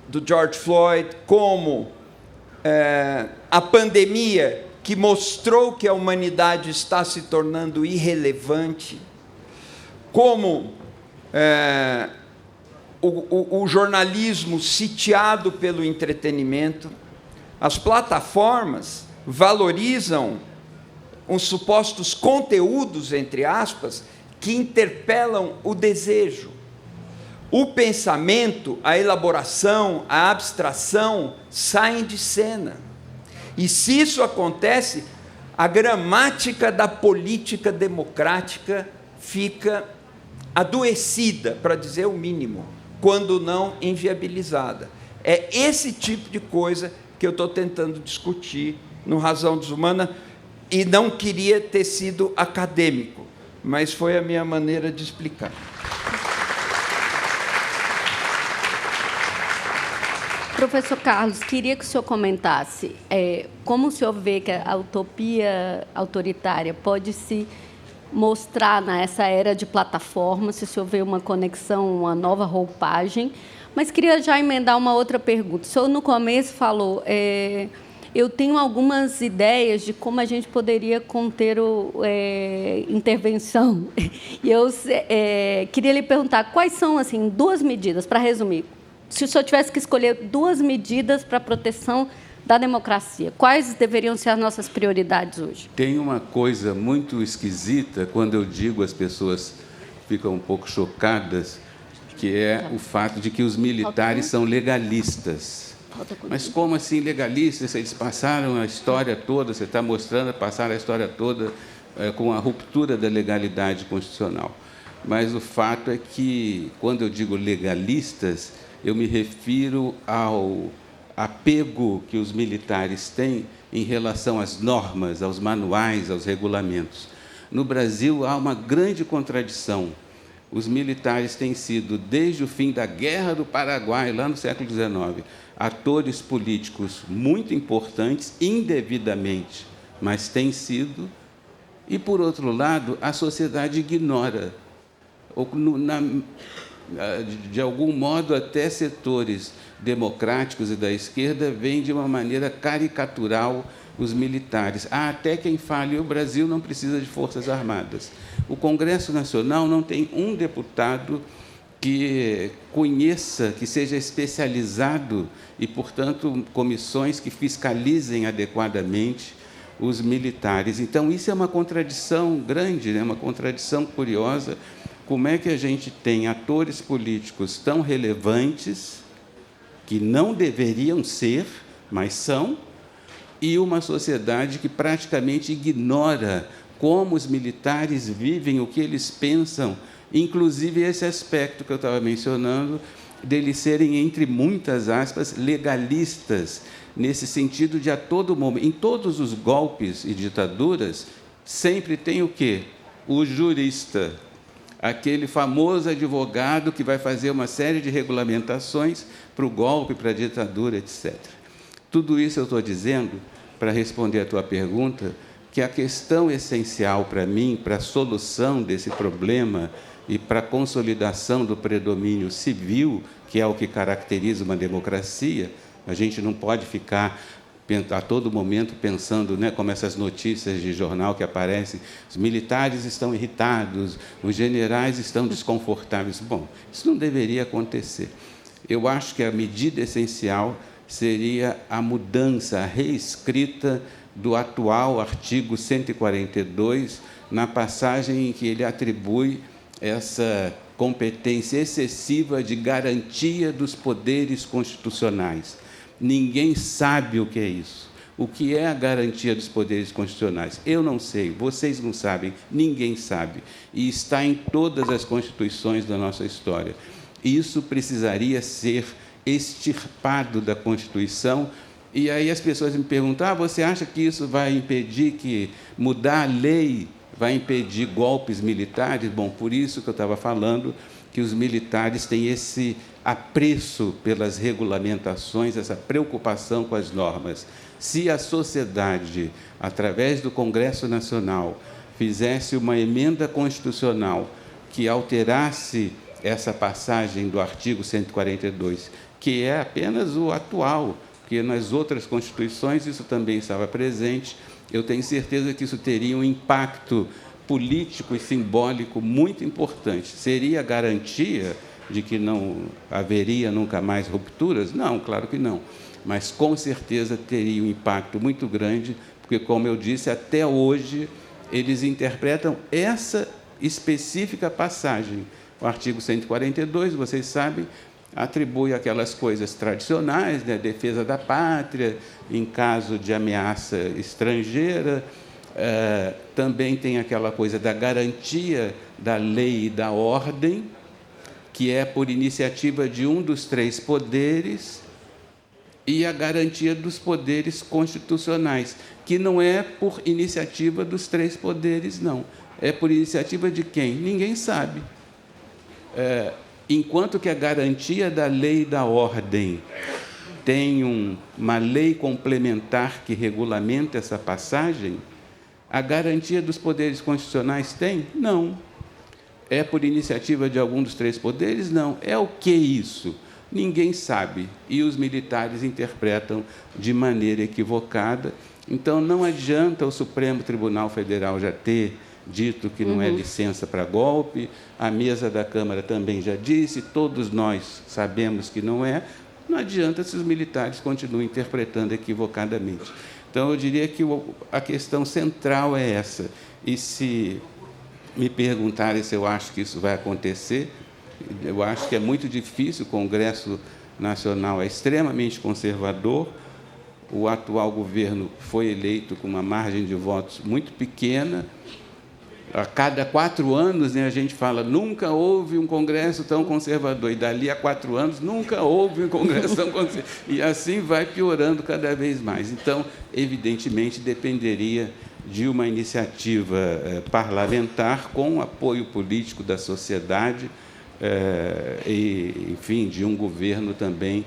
S5: do George Floyd, como a pandemia, que mostrou que a humanidade está se tornando irrelevante, como o jornalismo sitiado pelo entretenimento. As plataformas valorizam os supostos conteúdos, entre aspas, que interpelam o desejo. O pensamento, a elaboração, a abstração saem de cena. E se isso acontece, a gramática da política democrática fica adoecida, para dizer o mínimo, quando não inviabilizada. É esse tipo de coisa que eu estou tentando discutir no Razão Desumana, e não queria ter sido acadêmico, mas foi a minha maneira de explicar.
S3: Professor Carlos, queria que o senhor comentasse como o senhor vê que a utopia autoritária pode se mostrar nessa era de plataformas, se o senhor vê uma conexão, uma nova roupagem. Mas queria já emendar uma outra pergunta. O senhor, no começo, falou... eu tenho algumas ideias de como a gente poderia conter intervenção. E eu queria lhe perguntar quais são, assim, 2 medidas, para resumir. Se o senhor tivesse que escolher 2 medidas para a proteção da democracia, quais deveriam ser as nossas prioridades hoje?
S4: Tem uma coisa muito esquisita quando eu digo, as pessoas ficam um pouco chocadas, que é o fato de que os militares são legalistas. Mas como assim legalistas? Eles passaram a história toda, você está mostrando, passaram a história toda com a ruptura da legalidade constitucional. Mas o fato é que, quando eu digo legalistas, eu me refiro ao apego que os militares têm em relação às normas, aos manuais, aos regulamentos. No Brasil, há uma grande contradição. Os militares têm sido, desde o fim da Guerra do Paraguai, lá no século XIX, atores políticos muito importantes, indevidamente, mas têm sido. E, por outro lado, a sociedade ignora, de algum modo, até setores democráticos e da esquerda veem de uma maneira caricatural os militares. Há até quem fale: o Brasil não precisa de forças armadas. O Congresso Nacional não tem um deputado que conheça, que seja especializado e, portanto, comissões que fiscalizem adequadamente os militares. Então, isso é uma contradição grande, né? Uma contradição curiosa. Como é que a gente tem atores políticos tão relevantes, que não deveriam ser, mas são, e uma sociedade que praticamente ignora como os militares vivem, o que eles pensam, inclusive esse aspecto que eu estava mencionando, deles serem, entre muitas aspas, legalistas, nesse sentido de, a todo momento, em todos os golpes e ditaduras, sempre tem o quê? O jurista, aquele famoso advogado que vai fazer uma série de regulamentações para o golpe, para a ditadura, etc. Tudo isso eu estou dizendo para responder a tua pergunta, que a questão essencial para mim, para a solução desse problema e para a consolidação do predomínio civil, que é o que caracteriza uma democracia, a gente não pode ficar a todo momento pensando, né, como essas notícias de jornal que aparecem: os militares estão irritados, os generais estão desconfortáveis. Bom, isso não deveria acontecer. Eu acho que a medida essencial seria a mudança, a reescrita do atual artigo 142, na passagem em que ele atribui essa competência excessiva de garantia dos poderes constitucionais. Ninguém sabe o que é isso. O que é a garantia dos poderes constitucionais? Eu não sei, vocês não sabem, ninguém sabe. E está em todas as constituições da nossa história. Isso precisaria ser extirpado da Constituição. E aí as pessoas me perguntam: você acha que isso vai impedir que mudar a lei vai impedir golpes militares? Bom, por isso que eu estava falando que os militares têm esse apreço pelas regulamentações, essa preocupação com as normas. Se a sociedade, através do Congresso Nacional, fizesse uma emenda constitucional que alterasse essa passagem do artigo 142, que é apenas o atual, porque nas outras constituições isso também estava presente, eu tenho certeza que isso teria um impacto político e simbólico muito importante. Seria a garantia de que não haveria nunca mais rupturas? Não, claro que não. Mas, com certeza, teria um impacto muito grande, porque, como eu disse, até hoje, eles interpretam essa específica passagem. O artigo 142, vocês sabem, atribui aquelas coisas tradicionais, né? Defesa da pátria, em caso de ameaça estrangeira. Também tem aquela coisa da garantia da lei e da ordem, que é por iniciativa de um dos três poderes, e a garantia dos poderes constitucionais, que não é por iniciativa dos três poderes, não. É por iniciativa de quem? Ninguém sabe. Enquanto que a garantia da lei e da ordem tem uma lei complementar que regulamenta essa passagem, a garantia dos poderes constitucionais tem? Não. É por iniciativa de algum dos três poderes? Não. É o que isso? Ninguém sabe. E os militares interpretam de maneira equivocada. Então, não adianta o Supremo Tribunal Federal já ter dito que não é licença para golpe, a mesa da Câmara também já disse, todos nós sabemos que não é. Não adianta se os militares continuam interpretando equivocadamente. Então, eu diria que a questão central é essa. E se me perguntarem se eu acho que isso vai acontecer, eu acho que é muito difícil. O Congresso Nacional é extremamente conservador. O atual governo foi eleito com uma margem de votos muito pequena. A cada 4 anos, né, a gente fala, nunca houve um Congresso tão conservador. E dali a 4 anos, nunca houve um Congresso tão conservador. E assim vai piorando cada vez mais. Então, evidentemente, dependeria de uma iniciativa parlamentar com apoio político da sociedade e, enfim, de um governo também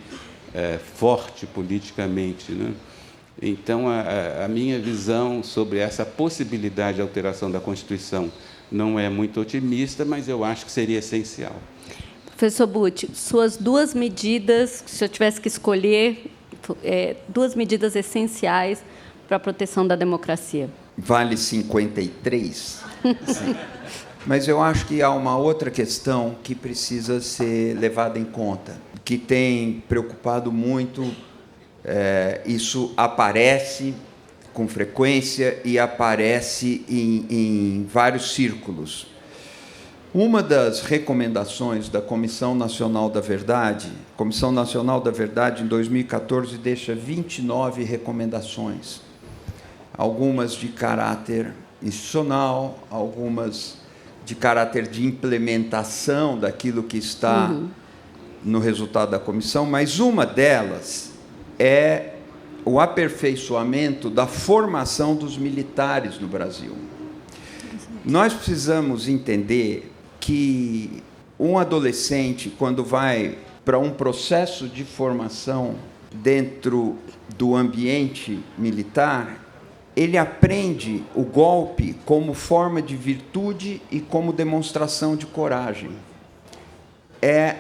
S4: forte politicamente, né? Então, a minha visão sobre essa possibilidade de alteração da Constituição não é muito otimista, mas eu acho que seria essencial.
S3: Professor Butti, suas 2 medidas, se eu tivesse que escolher, 2 medidas essenciais para a proteção da democracia.
S5: Vale 53? Sim. Mas eu acho que há uma outra questão que precisa ser levada em conta, que tem preocupado muito. Isso aparece com frequência e aparece em vários círculos. Uma das recomendações da Comissão Nacional da Verdade, a Comissão Nacional da Verdade, em 2014, deixa 29 recomendações, algumas de caráter institucional, algumas de caráter de implementação daquilo que está no resultado da comissão, mas uma delas é o aperfeiçoamento da formação dos militares no Brasil. Nós precisamos entender que um adolescente, quando vai para um processo de formação dentro do ambiente militar, ele aprende o golpe como forma de virtude e como demonstração de coragem. É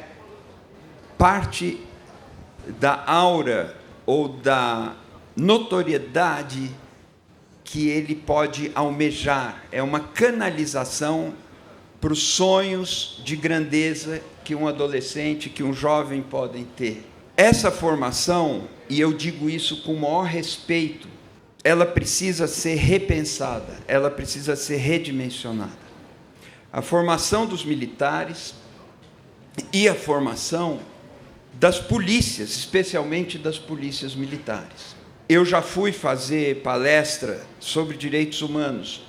S5: parte da aura ou da notoriedade que ele pode almejar. É uma canalização para os sonhos de grandeza que um adolescente, que um jovem podem ter. Essa formação, e eu digo isso com o maior respeito, ela precisa ser repensada, ela precisa ser redimensionada. A formação dos militares e a formação das polícias, especialmente das polícias militares. Eu já fui fazer palestra sobre direitos humanos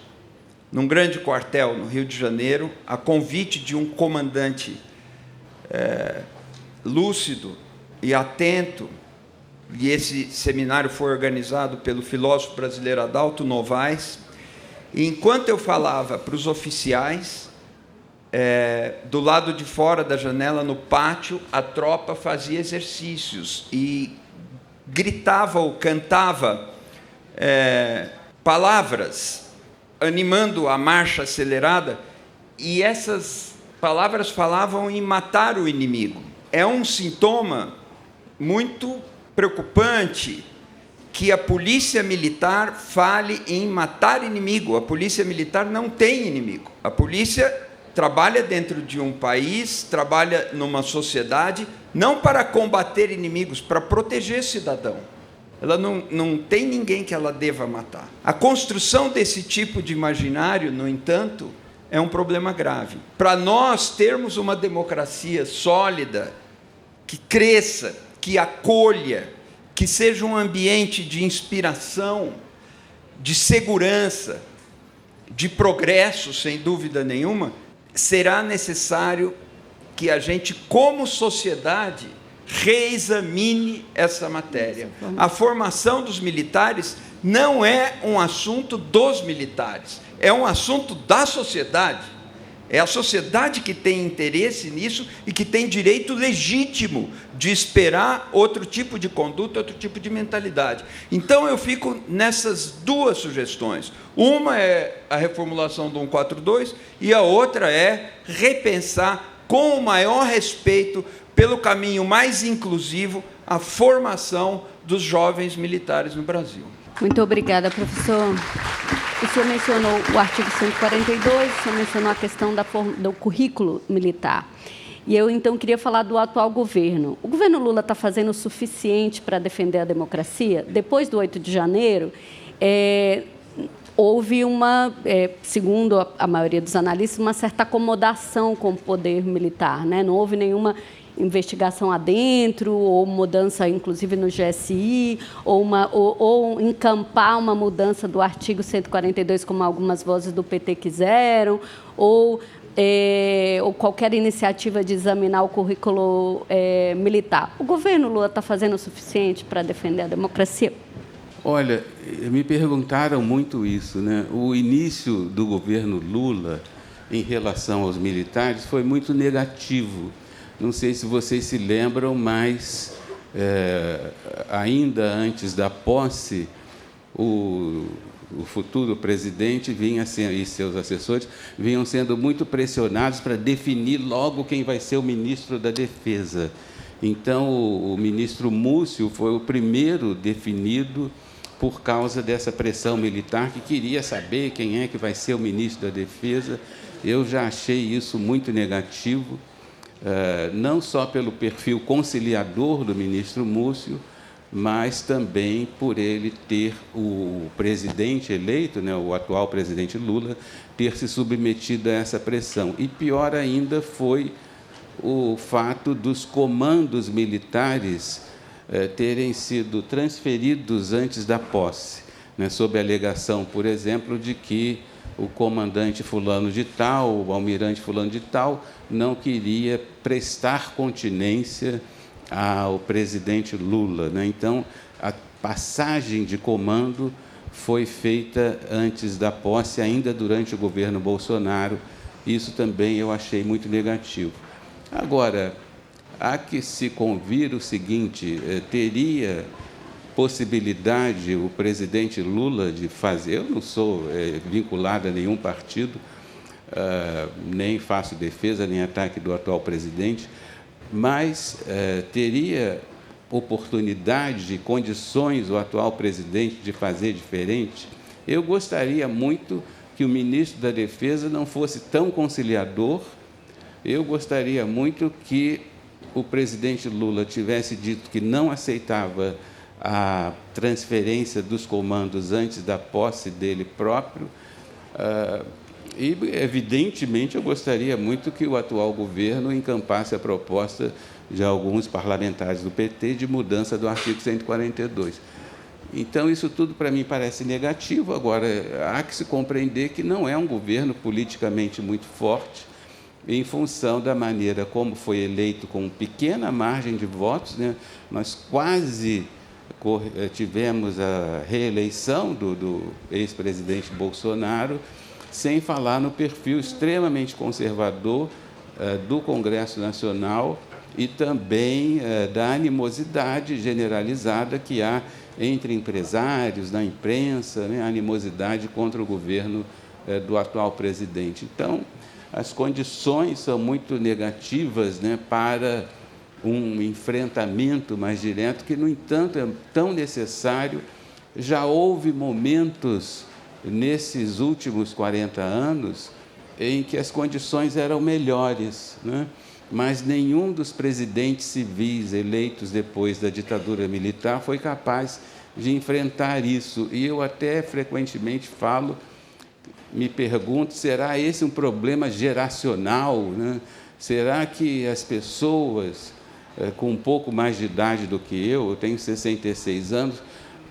S5: num grande quartel no Rio de Janeiro, a convite de um comandante lúcido e atento, e esse seminário foi organizado pelo filósofo brasileiro Adalto Novaes. E enquanto eu falava para os oficiais, do lado de fora da janela, no pátio, a tropa fazia exercícios e gritava ou cantava palavras animando a marcha acelerada, e essas palavras falavam em matar o inimigo. É um sintoma muito preocupante que a polícia militar fale em matar inimigo. A polícia militar não tem inimigo. A polícia trabalha dentro de um país, trabalha numa sociedade, não para combater inimigos, para proteger cidadão. Ela não tem ninguém que ela deva matar. A construção desse tipo de imaginário, no entanto, é um problema grave. Para nós termos uma democracia sólida, que cresça, que acolha, que seja um ambiente de inspiração, de segurança, de progresso, sem dúvida nenhuma, será necessário que a gente, como sociedade, reexamine essa matéria. A formação dos militares não é um assunto dos militares, é um assunto da sociedade. É a sociedade que tem interesse nisso e que tem direito legítimo de esperar outro tipo de conduta, outro tipo de mentalidade. Então, eu fico nessas duas sugestões. Uma é a reformulação do 142 e a outra é repensar com o maior respeito pelo caminho mais inclusivo a formação dos jovens militares no Brasil.
S3: Muito obrigada, professor. O senhor mencionou o artigo 142, o senhor mencionou a questão do currículo militar. E eu, então, queria falar do atual governo. O governo Lula está fazendo o suficiente para defender a democracia? Depois do 8 de janeiro, houve segundo a maioria dos analistas, uma certa acomodação com o poder militar, né? Não houve nenhuma investigação adentro, ou mudança, inclusive, no GSI, ou encampar uma mudança do artigo 142, como algumas vozes do PT quiseram, ou qualquer iniciativa de examinar o currículo militar. O governo Lula está fazendo o suficiente para defender a democracia?
S4: Olha, me perguntaram muito isso, né? O início do governo Lula em relação aos militares foi muito negativo. Não sei se vocês se lembram, mas ainda antes da posse, o futuro presidente e seus assessores vinham sendo muito pressionados para definir logo quem vai ser o ministro da Defesa. Então, o ministro Múcio foi o primeiro definido por causa dessa pressão militar, que queria saber quem é que vai ser o ministro da Defesa. Eu já achei isso muito negativo. Não só pelo perfil conciliador do ministro Múcio, mas também por ele ter o presidente eleito, né, o atual presidente Lula, ter se submetido a essa pressão. E pior ainda foi o fato dos comandos militares terem sido transferidos antes da posse, né, sob a alegação, por exemplo, de que o comandante fulano de tal, o almirante fulano de tal, não queria prestar continência ao presidente Lula, né? Então, a passagem de comando foi feita antes da posse, ainda durante o governo Bolsonaro. Isso também eu achei muito negativo. Agora, há que se convir o seguinte, teria possibilidade o presidente Lula de fazer, eu não sou vinculado a nenhum partido, nem faço defesa nem ataque do atual presidente, mas teria oportunidade e condições o atual presidente de fazer diferente? Eu gostaria muito que o ministro da Defesa não fosse tão conciliador, eu gostaria muito que o presidente Lula tivesse dito que não aceitava a transferência dos comandos antes da posse dele próprio. E, evidentemente, eu gostaria muito que o atual governo encampasse a proposta de alguns parlamentares do PT de mudança do artigo 142. Então, isso tudo, para mim, parece negativo. Agora, há que se compreender que não é um governo politicamente muito forte, em função da maneira como foi eleito com pequena margem de votos, né? Nós quase tivemos a reeleição do ex-presidente Bolsonaro, sem falar no perfil extremamente conservador do Congresso Nacional e também da animosidade generalizada que há entre empresários, na imprensa, né? A animosidade contra o governo do atual presidente. Então, as condições são muito negativas, né, para um enfrentamento mais direto, que, no entanto, é tão necessário. Já houve momentos, nesses últimos 40 anos, em que as condições eram melhores, né? Mas nenhum dos presidentes civis eleitos depois da ditadura militar foi capaz de enfrentar isso. E eu até frequentemente me pergunto, será esse um problema geracional, né? Será que as pessoas com um pouco mais de idade do que eu tenho 66 anos,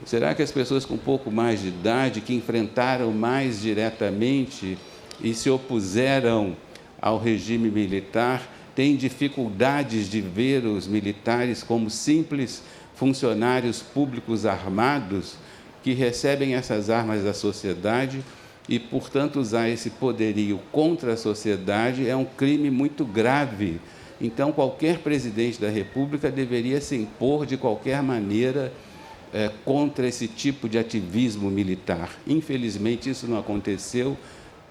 S4: será que as pessoas com um pouco mais de idade, que enfrentaram mais diretamente e se opuseram ao regime militar, têm dificuldades de ver os militares como simples funcionários públicos armados que recebem essas armas da sociedade e, portanto, usar esse poderio contra a sociedade é um crime muito grave. Então, qualquer presidente da República deveria se impor de qualquer maneira contra esse tipo de ativismo militar. Infelizmente, isso não aconteceu.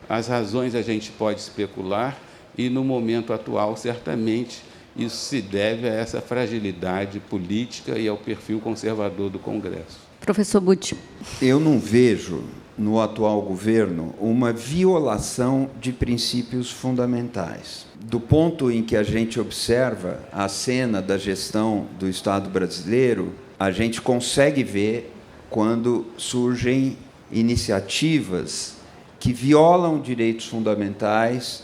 S4: As razões a gente pode especular e, no momento atual, certamente, isso se deve a essa fragilidade política e ao perfil conservador do Congresso.
S3: Professor Butti.
S5: Eu não vejo, no atual governo, uma violação de princípios fundamentais. Do ponto em que a gente observa a cena da gestão do Estado brasileiro, a gente consegue ver quando surgem iniciativas que violam direitos fundamentais,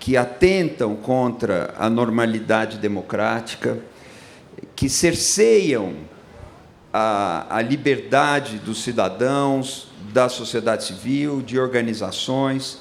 S5: que atentam contra a normalidade democrática, que cerceiam a liberdade dos cidadãos, da sociedade civil, de organizações.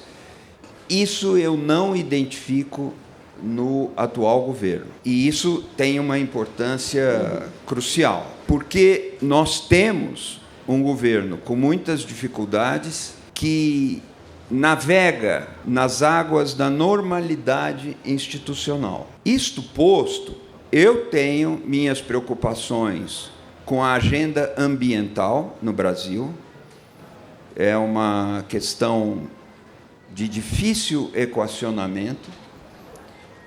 S5: Isso eu não identifico no atual governo. E isso tem uma importância crucial, porque nós temos um governo com muitas dificuldades que navega nas águas da normalidade institucional. Isto posto, eu tenho minhas preocupações com a agenda ambiental no Brasil. É uma questão de difícil equacionamento,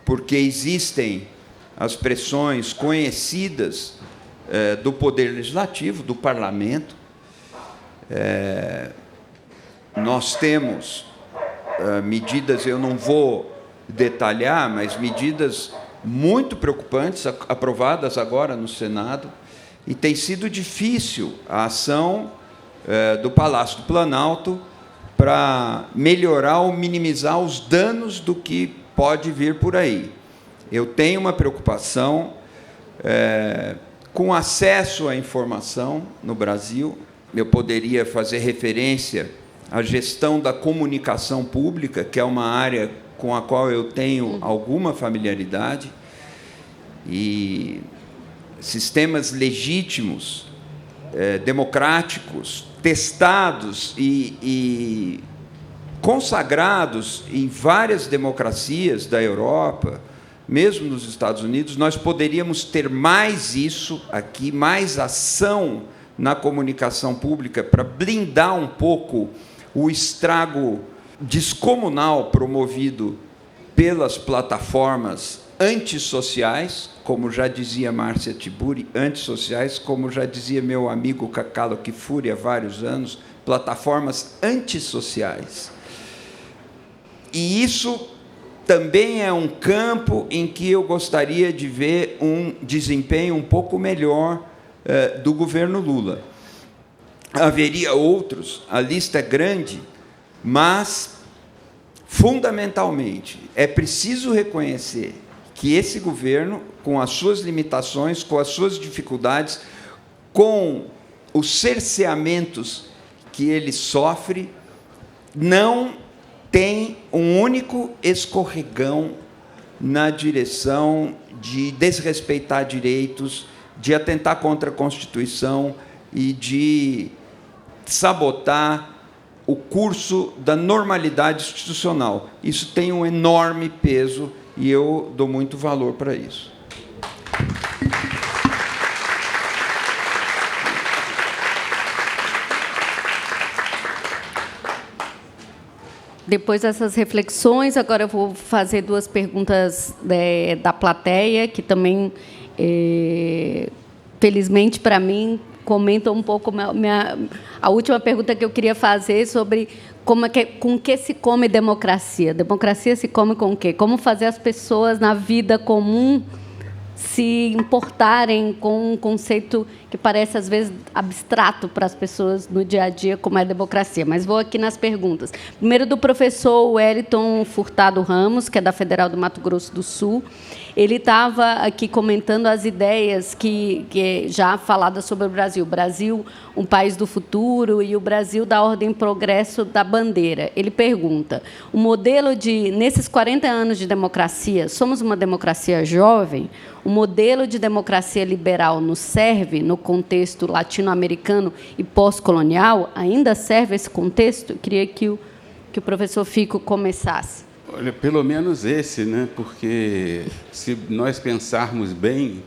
S5: porque existem as pressões conhecidas do Poder Legislativo, do Parlamento. Nós temos medidas, eu não vou detalhar, mas medidas muito preocupantes, aprovadas agora no Senado, e tem sido difícil a ação do Palácio do Planalto para melhorar ou minimizar os danos do que pode vir por aí. Eu tenho uma preocupação com acesso à informação no Brasil. Eu poderia fazer referência à gestão da comunicação pública, que é uma área com a qual eu tenho alguma familiaridade, e sistemas legítimos, democráticos, testados e consagrados em várias democracias da Europa, mesmo nos Estados Unidos. Nós poderíamos ter mais isso aqui, mais ação na comunicação pública para blindar um pouco o estrago descomunal promovido pelas plataformas antissociais, como já dizia Márcia Tiburi, antissociais, como já dizia meu amigo Cacalo Kifuri há vários anos, plataformas antissociais. E isso também é um campo em que eu gostaria de ver um desempenho um pouco melhor do governo Lula. Haveria outros, a lista é grande, mas, fundamentalmente, é preciso reconhecer que esse governo, com as suas limitações, com as suas dificuldades, com os cerceamentos que ele sofre, não tem um único escorregão na direção de desrespeitar direitos, de atentar contra a Constituição e de sabotar o curso da normalidade institucional. Isso tem um enorme peso e eu dou muito valor para isso.
S3: Depois dessas reflexões, agora eu vou fazer 2 perguntas da plateia, que também, felizmente para mim, comentam um pouco a última pergunta que eu queria fazer sobre com que se come democracia. Democracia se come com o quê? Como fazer as pessoas na vida comum se importarem com um conceito que parece, às vezes, abstrato para as pessoas no dia a dia, como é a democracia. Mas vou aqui nas perguntas. Primeiro, do professor Wellington Furtado Ramos, que é da Federal do Mato Grosso do Sul. Ele estava aqui comentando as ideias que já faladas sobre o Brasil. O Brasil, um país do futuro, e o Brasil da ordem e progresso da bandeira. Ele pergunta, o modelo nesses 40 anos de democracia, somos uma democracia jovem? O modelo de democracia liberal nos serve no contexto latino-americano e pós-colonial? Ainda serve esse contexto? Eu queria que o professor Fico começasse.
S4: Olha, pelo menos esse, né? Porque, se nós pensarmos bem,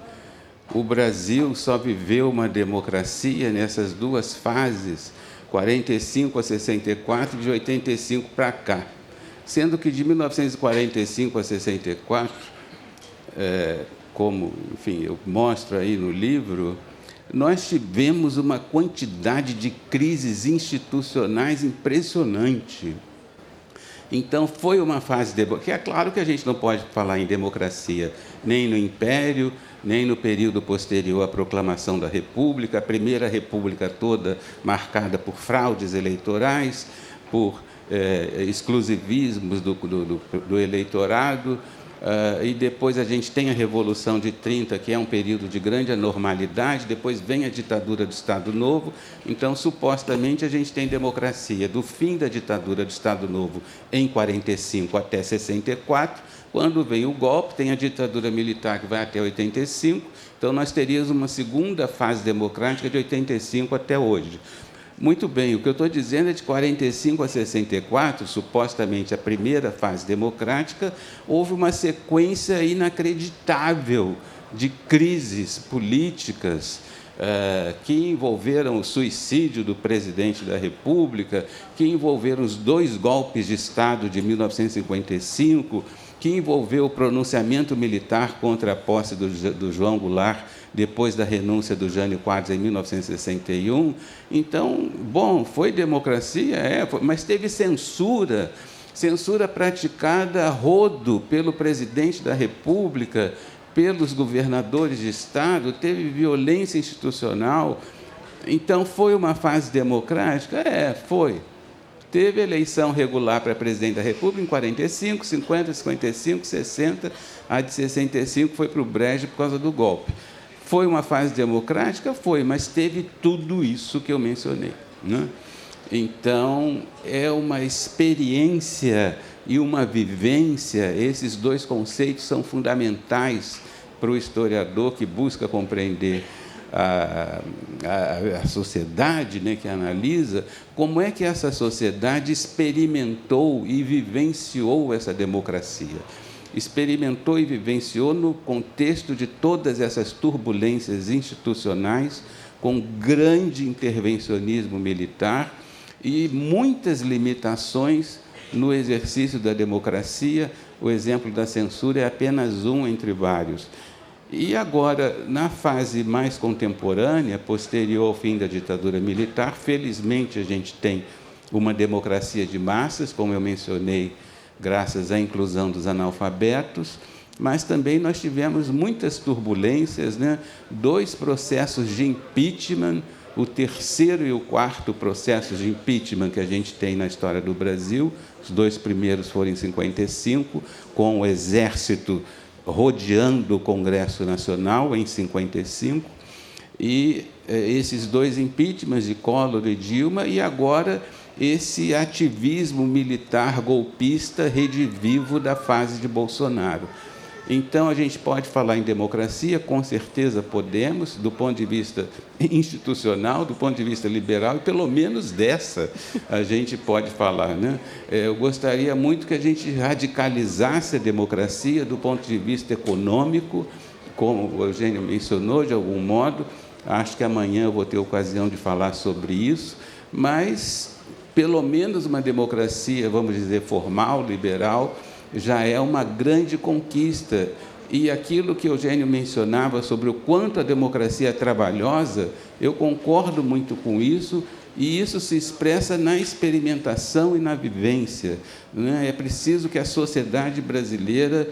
S4: o Brasil só viveu uma democracia nessas 2 fases, 45 a 64 e de 85 para cá. Sendo que, de 1945 a 64, como, enfim, eu mostro aí no livro, nós tivemos uma quantidade de crises institucionais impressionante. Então, foi uma fase que é claro que a gente não pode falar em democracia nem no Império, nem no período posterior à proclamação da República, a primeira República toda marcada por fraudes eleitorais, por exclusivismos do eleitorado, e depois a gente tem a Revolução de 30, que é um período de grande anormalidade, depois vem a ditadura do Estado Novo. Então, supostamente, a gente tem democracia do fim da ditadura do Estado Novo em 45 até 64, quando vem o golpe, tem a ditadura militar que vai até 85, então nós teríamos uma segunda fase democrática de 85 até hoje. Muito bem, o que eu estou dizendo é de 45 a 64, supostamente a primeira fase democrática, houve uma sequência inacreditável de crises políticas que envolveram o suicídio do presidente da República, que envolveram os 2 golpes de Estado de 1955, que envolveu o pronunciamento militar contra a posse do João Goulart, depois da renúncia do Jânio Quadros em 1961. Então, bom, foi democracia, mas teve censura praticada a rodo pelo presidente da República, pelos governadores de Estado, teve violência institucional. Então, foi uma fase democrática? Foi. Teve eleição regular para presidente da República em 45, 50, 55, 60, a de 65 foi para o brejo por causa do golpe. Foi uma fase democrática? Foi, mas teve tudo isso que eu mencionei, né? Então, é uma experiência e uma vivência, esses 2 conceitos são fundamentais para o historiador que busca compreender a sociedade, né, que analisa como é que essa sociedade experimentou e vivenciou essa democracia. Experimentou e vivenciou no contexto de todas essas turbulências institucionais, com grande intervencionismo militar e muitas limitações no exercício da democracia. O exemplo da censura é apenas um entre vários. E agora, na fase mais contemporânea, posterior ao fim da ditadura militar, felizmente a gente tem uma democracia de massas, como eu mencionei, graças à inclusão dos analfabetos, mas também nós tivemos muitas turbulências, né? 2 processos de impeachment, o 3º e o 4º processos de impeachment que a gente tem na história do Brasil. Os 2 primeiros foram em 55, com o Exército rodeando o Congresso Nacional, em 55, e esses 2 impeachments de Collor e Dilma, e agora esse ativismo militar golpista redivivo da fase de Bolsonaro. Então, a gente pode falar em democracia, com certeza podemos, do ponto de vista institucional, do ponto de vista liberal, e pelo menos dessa a gente pode falar, né? Eu gostaria muito que a gente radicalizasse a democracia do ponto de vista econômico, como o Eugênio mencionou, de algum modo. Acho que amanhã eu vou ter ocasião de falar sobre isso, mas pelo menos uma democracia, vamos dizer, formal, liberal, já é uma grande conquista. E aquilo que Eugênio mencionava sobre o quanto a democracia é trabalhosa, eu concordo muito com isso, e isso se expressa na experimentação e na vivência, né? É preciso que a sociedade brasileira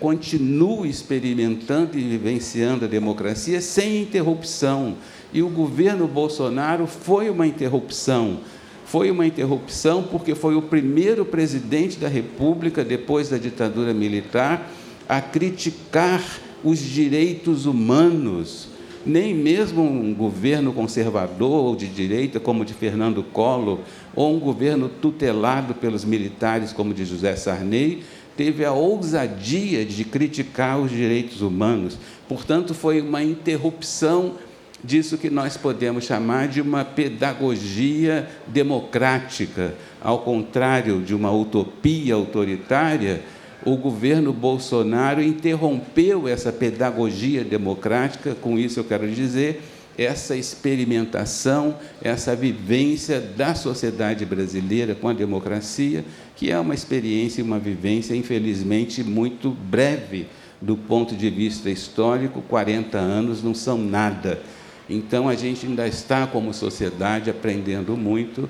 S4: continue experimentando e vivenciando a democracia sem interrupção. E o governo Bolsonaro foi uma interrupção. Foi uma interrupção porque foi o primeiro presidente da República, depois da ditadura militar, a criticar os direitos humanos. Nem mesmo um governo conservador ou de direita, como o de Fernando Collor, ou um governo tutelado pelos militares, como o de José Sarney, teve a ousadia de criticar os direitos humanos. Portanto, foi uma interrupção disso que nós podemos chamar de uma pedagogia democrática. Ao contrário de uma utopia autoritária, o governo Bolsonaro interrompeu essa pedagogia democrática. Com isso eu quero dizer, essa experimentação, essa vivência da sociedade brasileira com a democracia, que é uma experiência e uma vivência, infelizmente, muito breve do ponto de vista histórico. 40 anos não são nada. Então, a gente ainda está, como sociedade, aprendendo muito.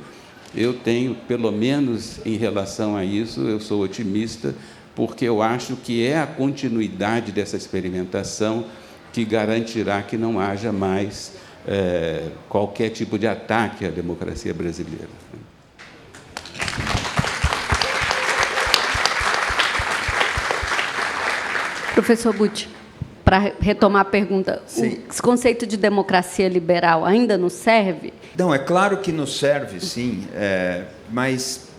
S4: Eu tenho, pelo menos em relação a isso, eu sou otimista, porque eu acho que é a continuidade dessa experimentação que garantirá que não haja mais qualquer tipo de ataque à democracia brasileira.
S3: Professor Butti, para retomar a pergunta,
S5: sim,
S3: o conceito de democracia liberal ainda nos serve?
S5: Não, é claro que nos serve, sim, mas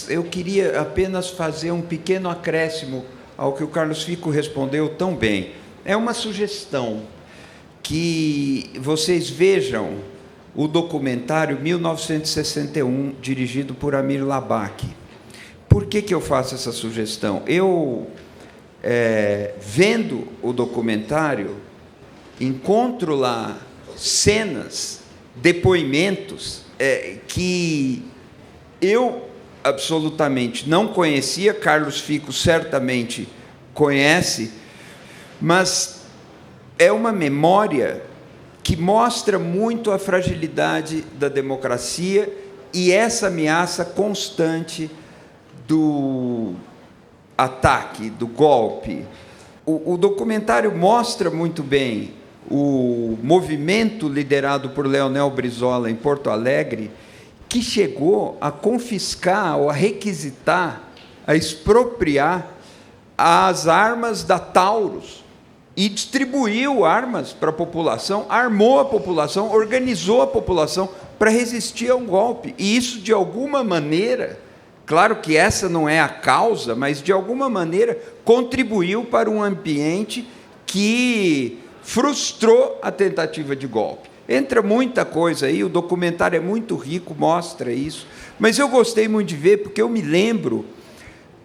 S5: eu queria apenas fazer um pequeno acréscimo ao que o Carlos Fico respondeu tão bem. É uma sugestão que vocês vejam o documentário 1961, dirigido por Amir Labaki. Por que eu faço essa sugestão? Eu, vendo o documentário, encontro lá cenas, depoimentos que eu absolutamente não conhecia, Carlos Fico certamente conhece, mas é uma memória que mostra muito a fragilidade da democracia e essa ameaça constante do ataque, do golpe. O documentário mostra muito bem o movimento liderado por Leonel Brizola em Porto Alegre, que chegou a confiscar, ou a requisitar, a expropriar as armas da Taurus e distribuiu armas para a população, armou a população, organizou a população para resistir a um golpe. E isso, de alguma maneira, claro que essa não é a causa, mas, de alguma maneira, contribuiu para um ambiente que frustrou a tentativa de golpe. Entra muita coisa aí, o documentário é muito rico, mostra isso, mas eu gostei muito de ver, porque eu me lembro,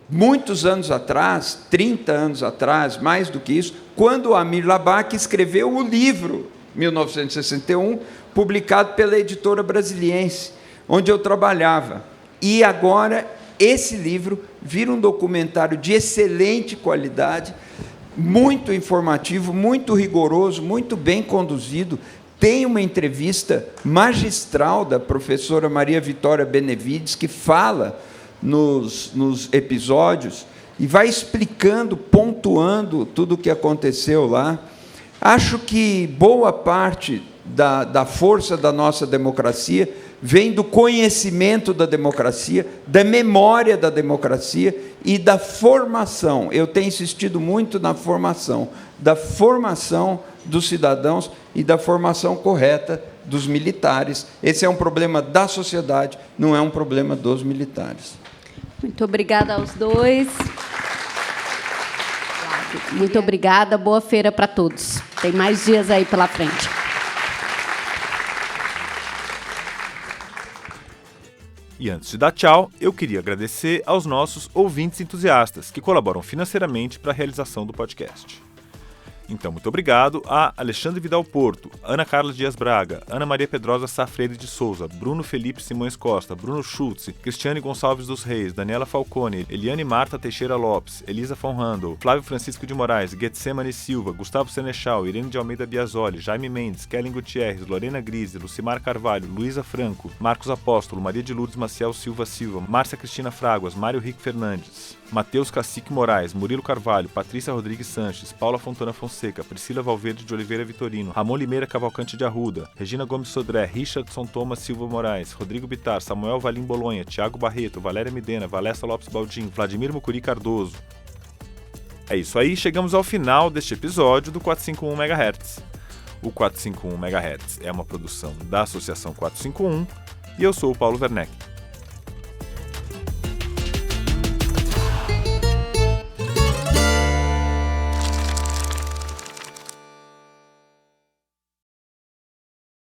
S5: muitos anos atrás, 30 anos atrás, mais do que isso, quando o Amir Labaki escreveu o livro 1961, publicado pela editora Brasiliense, onde eu trabalhava. E agora esse livro vira um documentário de excelente qualidade, muito informativo, muito rigoroso, muito bem conduzido. Tem uma entrevista magistral da professora Maria Vitória Benevides, que fala nos episódios e vai explicando, pontuando tudo o que aconteceu lá. Acho que boa parte da força da nossa democracia vem do conhecimento da democracia, da memória da democracia e da formação. Eu tenho insistido muito na formação, da formação dos cidadãos e da formação correta dos militares. Esse é um problema da sociedade, não é um problema dos militares.
S3: Muito obrigada aos dois. Muito obrigada, boa feira para todos. Tem mais dias aí pela frente.
S2: E antes de dar tchau, eu queria agradecer aos nossos ouvintes entusiastas que colaboram financeiramente para a realização do podcast. Então, muito obrigado a Alexandre Vidal Porto, Ana Carla Dias Braga, Ana Maria Pedrosa Sá Freire de Souza, Bruno Felipe Simões Costa, Bruno Schultz, Cristiane Gonçalves dos Reis, Daniela Falcone, Eliane Marta Teixeira Lopes, Elisa von Handel, Flávio Francisco de Moraes, Getsemane Silva, Gustavo Senechal, Irene de Almeida Biasoli, Jaime Mendes, Kellen Gutierrez, Lorena Grise, Lucimar Carvalho, Luísa Franco, Marcos Apóstolo, Maria de Lourdes Maciel Silva Silva, Márcia Cristina Fraguas, Mário Rico Fernandes, Matheus Cacique Moraes, Murilo Carvalho, Patrícia Rodrigues Sanches, Paula Fontana Fonseca, Priscila Valverde de Oliveira Vitorino, Ramon Limeira Cavalcante de Arruda, Regina Gomes Sodré, Richardson Thomas Silva Moraes, Rodrigo Bittar, Samuel Valim Bolonha, Thiago Barreto, Valéria Midena, Valessa Lopes Baldin, Vladimir Mucuri Cardoso. É isso aí, chegamos ao final deste episódio do 451 MHz. O 451 MHz é uma produção da Associação 451 e eu sou o Paulo Werneck.